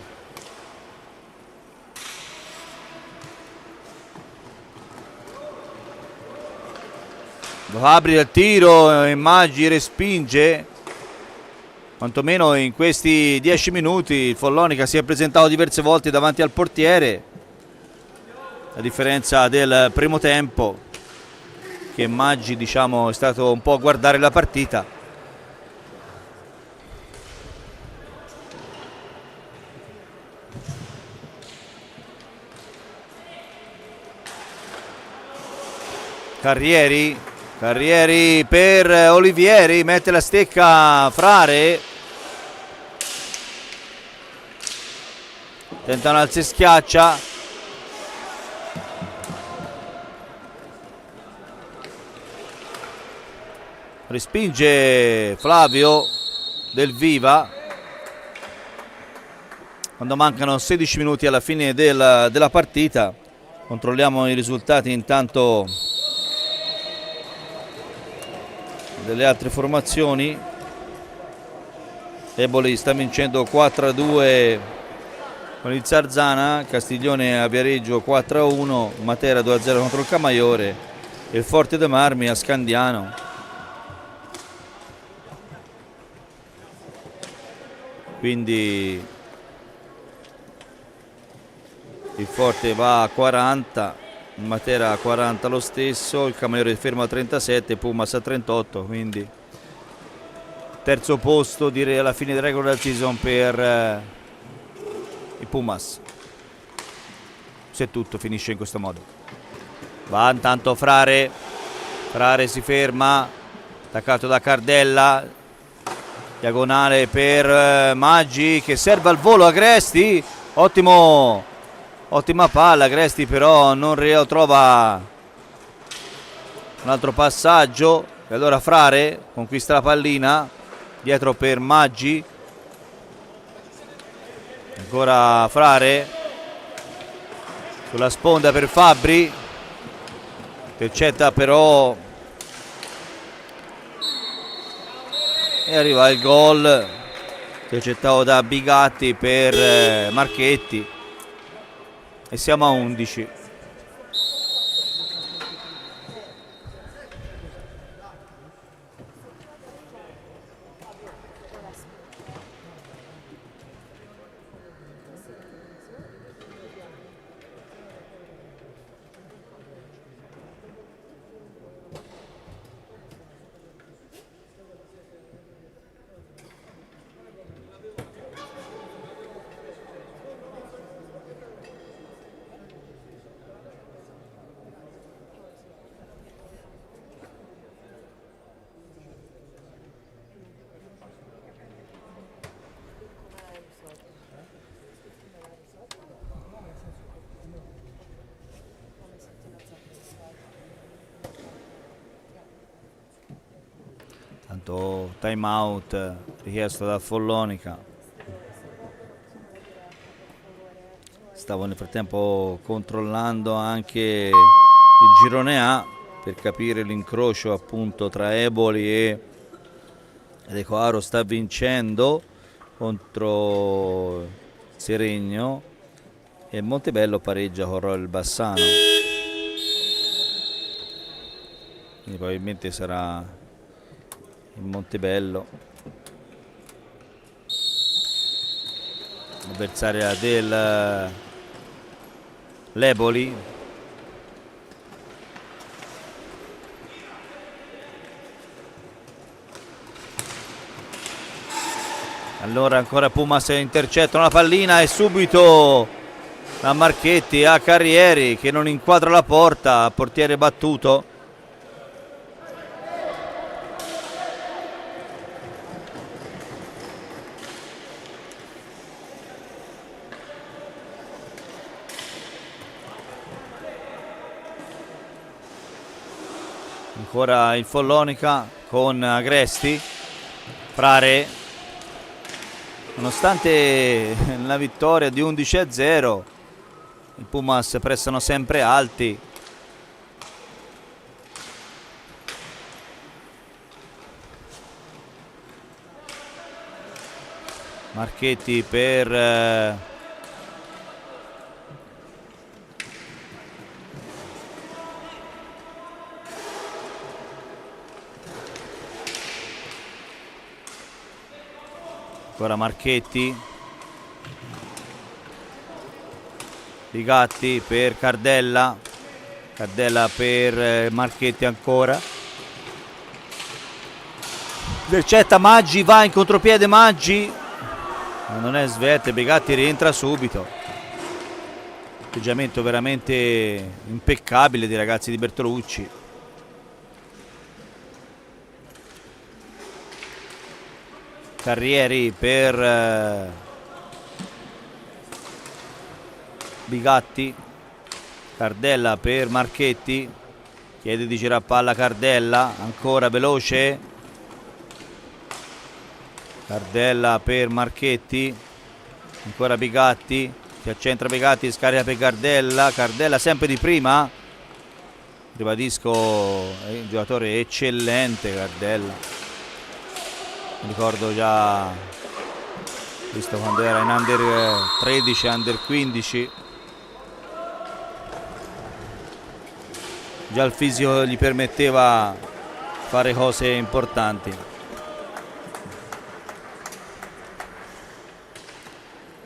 S1: Fabbri del tiro, Maggi respinge. Quantomeno in questi 10 minuti il Follonica si è presentato diverse volte davanti al portiere, a differenza del primo tempo, che Maggi, diciamo, è stato un po' a guardare la partita. Carrieri per Olivieri, mette la stecca Frare, tenta un alzo e schiaccia. Respinge Flavio del Viva quando mancano 16 minuti alla fine della partita. Controlliamo i risultati intanto delle altre formazioni. Eboli sta vincendo 4-2 con il Zarzana, Castiglione a Viareggio 4-1, Matera 2-0 contro il Camaiore e il Forte dei Marmi a Scandiano. Quindi il Forte va a 40, il Matera a 40 lo stesso, il Camaiore ferma a 37, Pumas a 38, quindi terzo posto direi alla fine del regular season per i Pumas. Se tutto finisce in questo modo. Va intanto Frare si ferma, attaccato da Cardella, diagonale per Maggi che serve al volo Agresti, ottima palla, Agresti però non trova un altro passaggio e allora Frare conquista la pallina dietro per Maggi, ancora Frare sulla sponda per Fabbri, intercetta però e arriva il gol intercettato da Bigatti per Marchetti e siamo a 11. Tanto time out richiesto da Follonica. Stavo nel frattempo controllando anche il girone A per capire l'incrocio appunto tra Eboli e Recoaro. Sta vincendo contro Seregno e Montebello pareggia con Royal Bassano, quindi probabilmente sarà il Montebello avversaria del l'Eboli. Allora ancora Pumas intercettano la pallina e subito da Marchetti a Carrieri che non inquadra la porta, portiere battuto. Ancora il Follonica con Agresti, Frare, nonostante la vittoria di 11-0 i Pumas prestano sempre alti. Marchetti per ancora Marchetti, Bigatti per Cardella, Cardella per Marchetti ancora, intercetta Maggi, va in contropiede Maggi, ma non è svelto, Bigatti rientra subito. Atteggiamento veramente impeccabile dei ragazzi di Bertolucci. Carrieri per Bigatti, Cardella per Marchetti, chiede di girare palla Cardella, ancora veloce, Cardella per Marchetti, ancora Bigatti, si accentra Bigatti, scarica per Cardella, Cardella sempre di prima, ribadisco, è un giocatore eccellente Cardella, mi ricordo già, visto quando era in under 13, under 15, già il fisico gli permetteva fare cose importanti.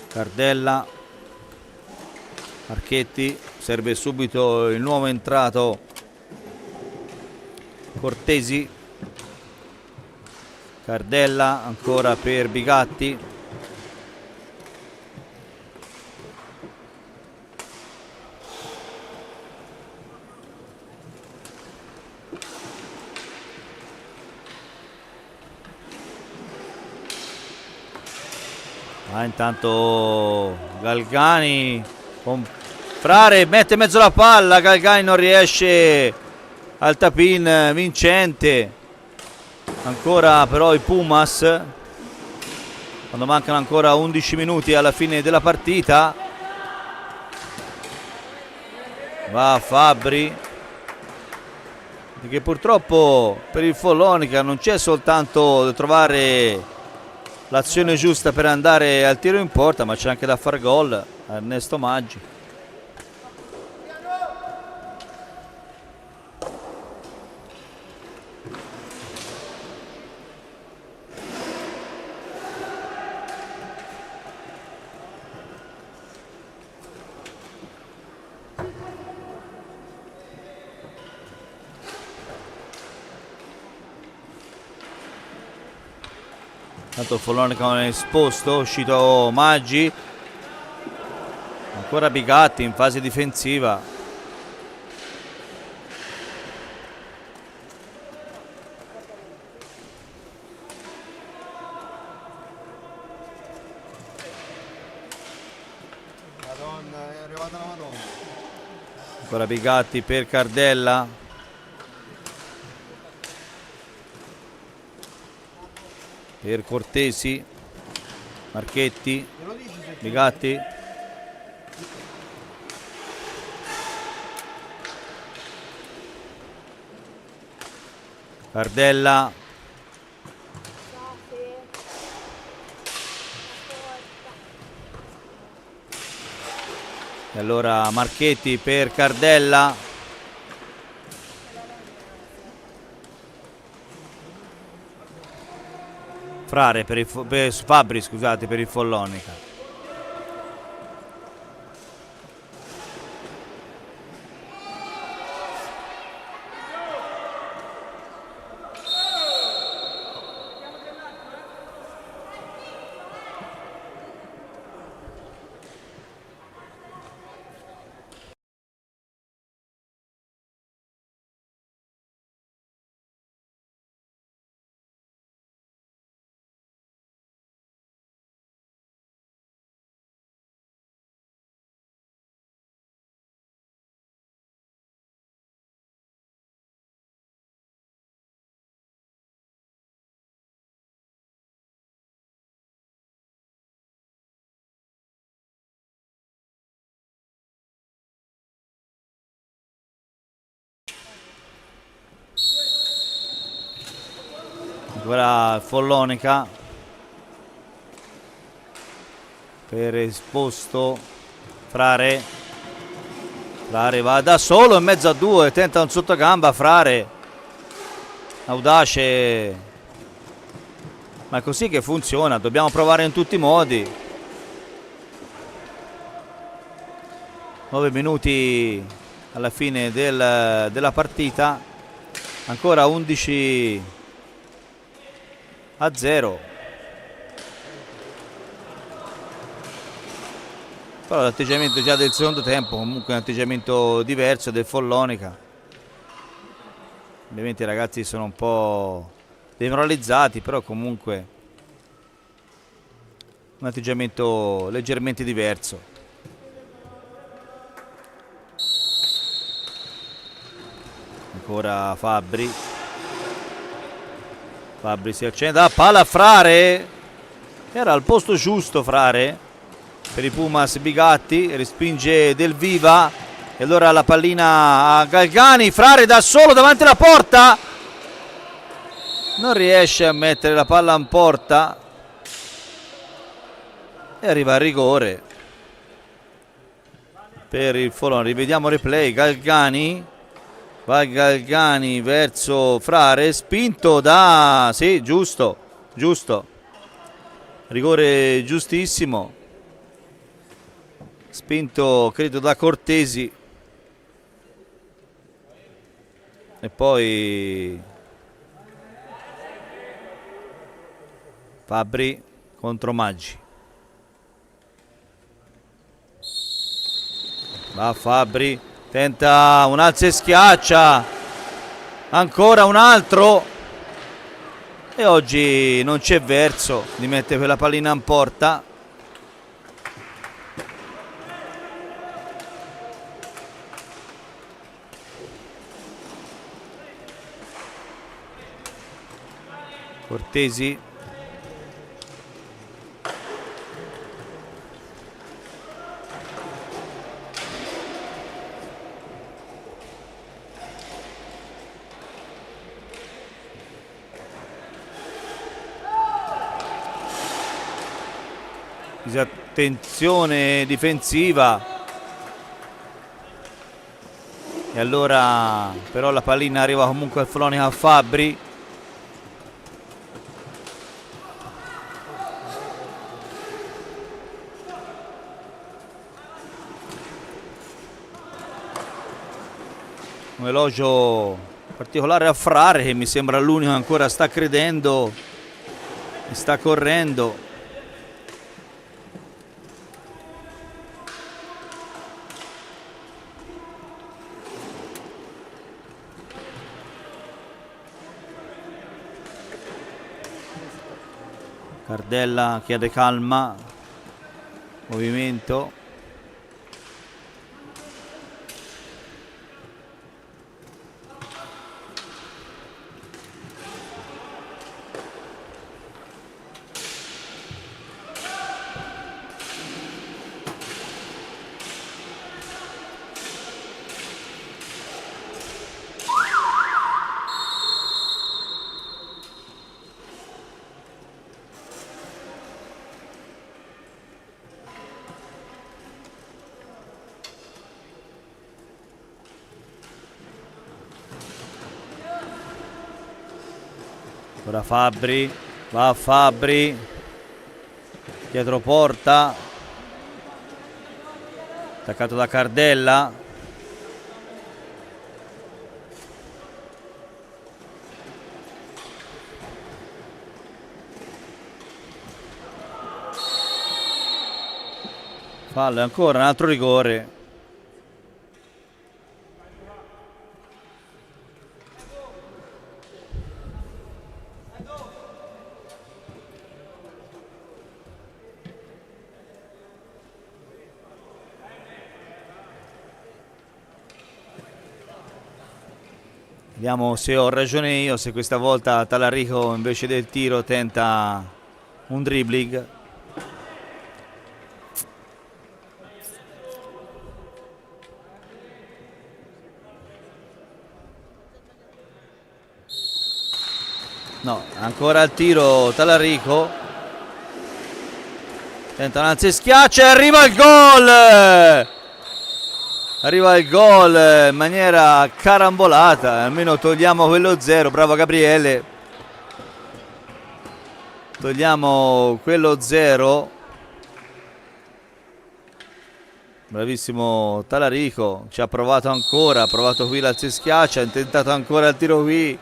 S1: Cardella, Marchetti, serve subito il nuovo entrato Cortesi, Cardella ancora per Bigatti, intanto Galgani con Frare mette in mezzo la palla, Galgani non riesce al tap-in vincente, ancora però i Pumas quando mancano ancora 11 minuti alla fine della partita. Va Fabbri, che purtroppo per il Follonica non c'è soltanto da trovare l'azione giusta per andare al tiro in porta, ma c'è anche da far gol. Ernesto Maggi. Tanto il Follonica non è esposto, è uscito Maggi, ancora Bigatti in fase difensiva.
S2: Madonna, è arrivata la Madonna.
S1: Ancora Bigatti per Cardella. Per Cortesi, Marchetti, Bigatti, Cardella, e allora Marchetti per Cardella, Frare per Fabbri, scusate, per il Follonica. Ora Follonica per esposto Frare va da solo in mezzo a due, tenta un sottogamba Frare, audace, ma è così che funziona, dobbiamo provare in tutti i modi. 9 minuti alla fine della partita, ancora 11-0. Però l'atteggiamento già del secondo tempo comunque è un atteggiamento diverso del Follonica. Ovviamente i ragazzi sono un po' demoralizzati, però comunque un atteggiamento leggermente diverso. Ancora Fabbri si accende, palla a Frare, era al posto giusto Frare per i Pumas. Bigatti respinge Del Viva e allora la pallina a Galgani. Frare da solo davanti alla porta, non riesce a mettere la palla in porta e arriva a rigore per il Follonica. Rivediamo il replay. Galgani, va Galgani verso Frare, spinto da... sì, giusto, rigore giustissimo, spinto credo da Cortesi, e poi Fabbri contro Maggi. Va Fabbri, tenta un alzo e schiaccia, ancora un altro, e oggi non c'è verso di mettere quella pallina in porta. Cortesi, disattenzione difensiva, e allora però la pallina arriva comunque al Follonica a Fabbri. Un elogio particolare a Frare, che mi sembra l'unico che ancora sta credendo e sta correndo. Cardella chiede calma, movimento. Ora Fabbri, va Fabbri, dietro porta, attaccato da Cardella. Fallo, ancora un altro rigore. Vediamo se ho ragione io, se questa volta Talarico invece del tiro tenta un dribbling. No, ancora al tiro Talarico. Tenta Lanzi, schiaccia e arriva il gol! Arriva il gol in maniera carambolata, almeno togliamo quello 0, bravo Gabriele. Togliamo quello 0. Bravissimo Talarico, ci ha provato ancora, ha provato qui Lanzi, schiaccia, ha intentato ancora il tiro qui.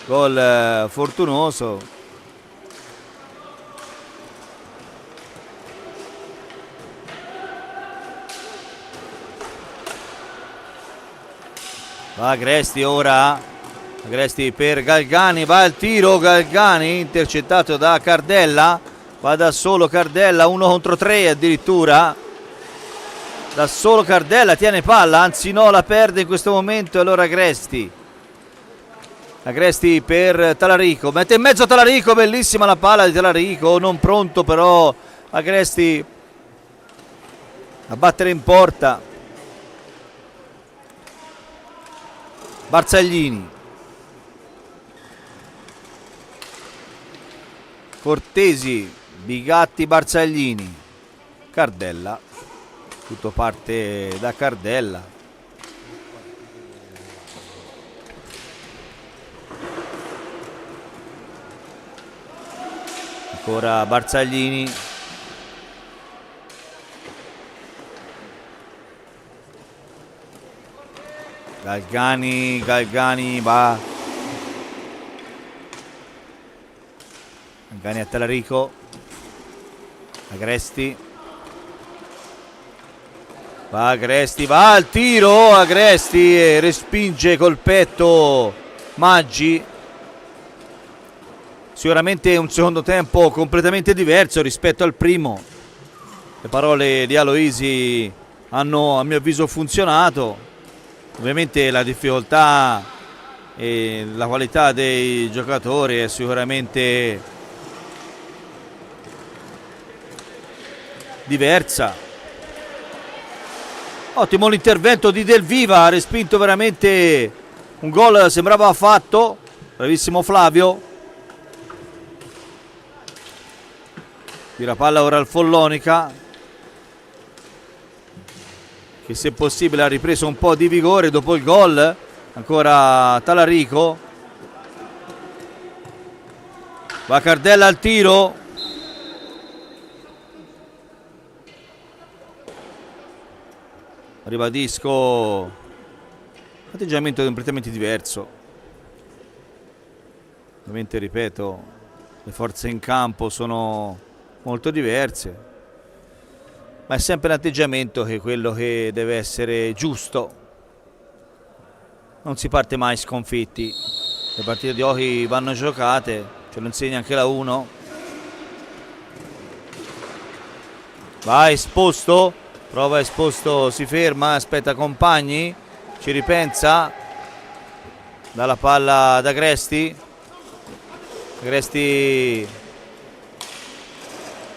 S1: Gol fortunoso. Va Agresti ora, Agresti per Galgani, va il tiro, Galgani intercettato da Cardella, va da solo Cardella, 1 contro 3 addirittura, da solo Cardella, tiene palla, anzi no, la perde in questo momento e allora Agresti. Agresti per Talarico, mette in mezzo Talarico, bellissima la palla di Talarico, non pronto però Agresti a battere in porta. Barzaglini, Cortesi, Bigatti, Barzaglini, Cardella, tutto parte da Cardella. Ancora Barzaglini, Galgani va, Galgani a Talarico, Agresti, va Agresti, va al tiro, Agresti e respinge col petto Maggi. Sicuramente un secondo tempo completamente diverso rispetto al primo. Le parole di Aloisi hanno a mio avviso funzionato. Ovviamente la difficoltà e la qualità dei giocatori è sicuramente diversa. Ottimo l'intervento di Del Viva, ha respinto veramente un gol, sembrava fatto. Bravissimo Flavio. Tira palla ora al Follonica, che se possibile ha ripreso un po' di vigore dopo il gol. Ancora Talarico, va Cardella al tiro, ribadisco, atteggiamento completamente diverso. Ovviamente ripeto, le forze in campo sono molto diverse, ma è sempre l'atteggiamento che è quello che deve essere giusto. Non si parte mai sconfitti, le partite di hockey vanno giocate, ce lo insegna anche la 1. Va Esposto, prova Esposto, si ferma, aspetta compagni, ci ripensa, dà la palla ad Agresti, Agresti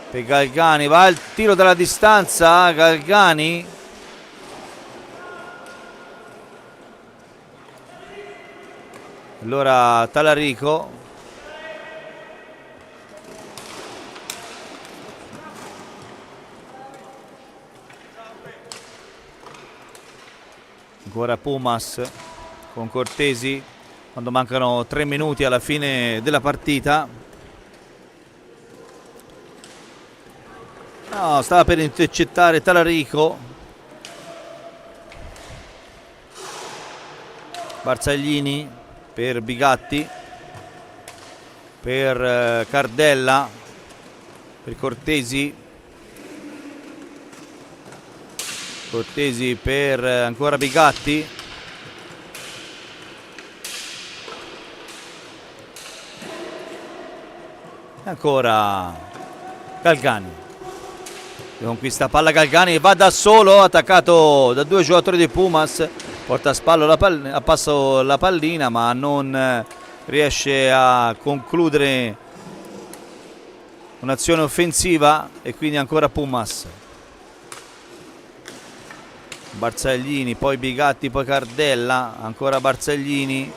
S1: per Galgani, va il tiro dalla distanza, Galgani, allora Talarico, ancora Pumas con Cortesi quando mancano 3 minuti alla fine della partita. No, stava per intercettare Talarico. Barzaglini per Bigatti, per Cardella, per Cortesi, Cortesi per ancora Bigatti, ancora Galgani. Conquista palla Galgani, va da solo, attaccato da 2 giocatori di Pumas, porta a spalle a passo la pallina ma non riesce a concludere un'azione offensiva e quindi ancora Pumas. Barzaglini, poi Bigatti, poi Cardella, ancora Barzaglini.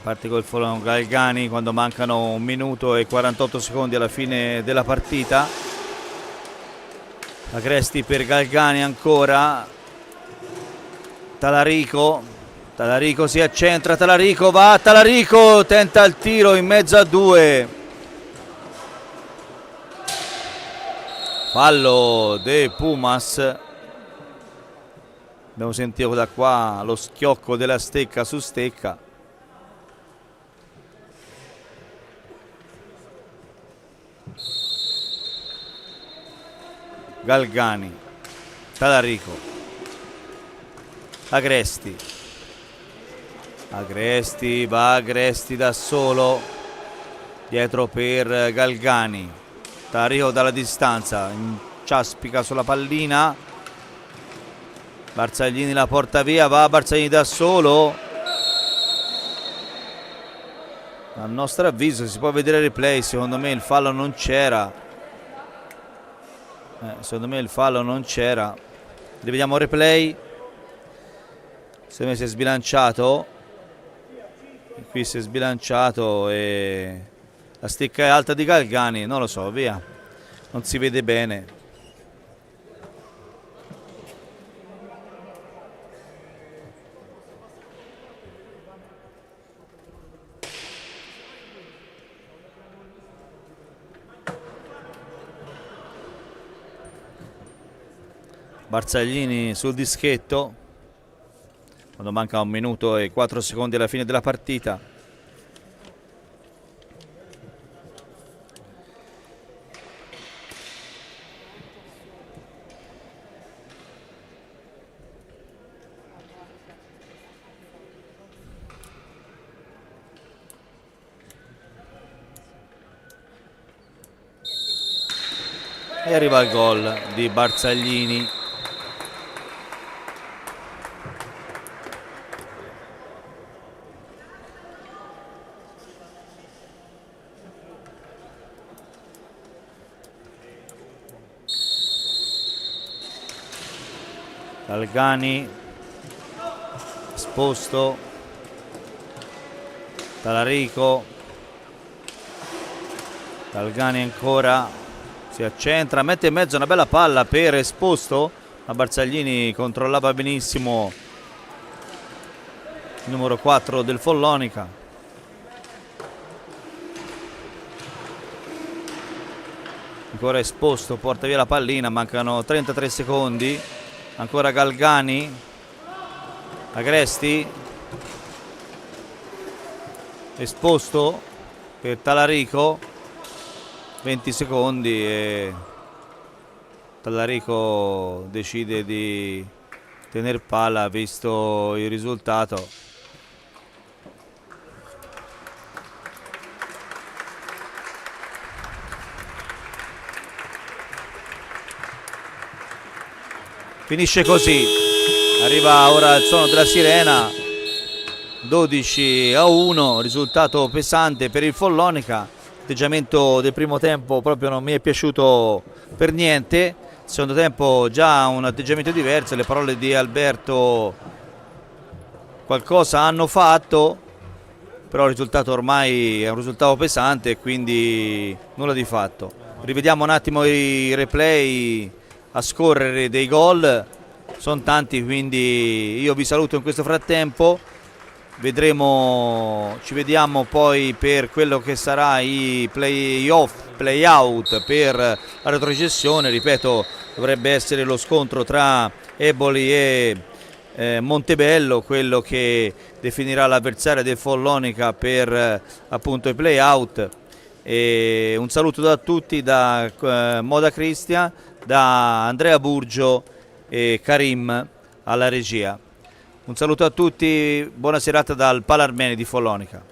S1: Parte col fallo Galgani quando mancano 1 minuto e 48 secondi alla fine della partita. Agresti per Galgani ancora. Talarico si accentra, Talarico va, Talarico tenta il tiro in mezzo a 2. Fallo de Pumas. Abbiamo sentito da qua lo schiocco della stecca su stecca. Galgani, Talarico, Agresti, va Agresti da solo, dietro per Galgani, Talarico dalla distanza, inciaspica sulla pallina, Barzaglini la porta via, va Barzaglini da solo, a nostro avviso si può vedere il replay, secondo me il fallo non c'era. Rivediamo il replay. Secondo me si è sbilanciato. Qui si è sbilanciato e la stecca è alta di Galgani, non lo so, via. Non si vede bene. Barzaglini sul dischetto quando manca 1 minuto e 4 secondi alla fine della partita. E arriva il gol di Barzaglini. Galgani esposto, Talarico, Galgani ancora, si accentra, mette in mezzo una bella palla per esposto, ma Barzaglini controllava benissimo il numero 4 del Follonica. Ancora esposto, porta via la pallina, mancano 33 secondi. Ancora Galgani, Agresti, esposto per Talarico, 20 secondi e Talarico decide di tenere palla visto il risultato. Finisce così, arriva ora il suono della sirena, 12-1, risultato pesante per il Follonica. L'atteggiamento del primo tempo proprio non mi è piaciuto per niente, il secondo tempo già un atteggiamento diverso, le parole di Alberto qualcosa hanno fatto, però il risultato ormai è un risultato pesante e quindi nulla di fatto. Rivediamo un attimo i replay a scorrere dei gol, sono tanti, quindi io vi saluto in questo frattempo. Ci vediamo poi per quello che sarà i play-off, play-out per la retrocessione. Ripeto, dovrebbe essere lo scontro tra Eboli e Montebello, quello che definirà l'avversario del Follonica per appunto i play-out. E un saluto da tutti, da Moda Cristian, da Andrea Burgio e Karim alla regia. Un saluto a tutti, buona serata dal Palarmeni di Follonica.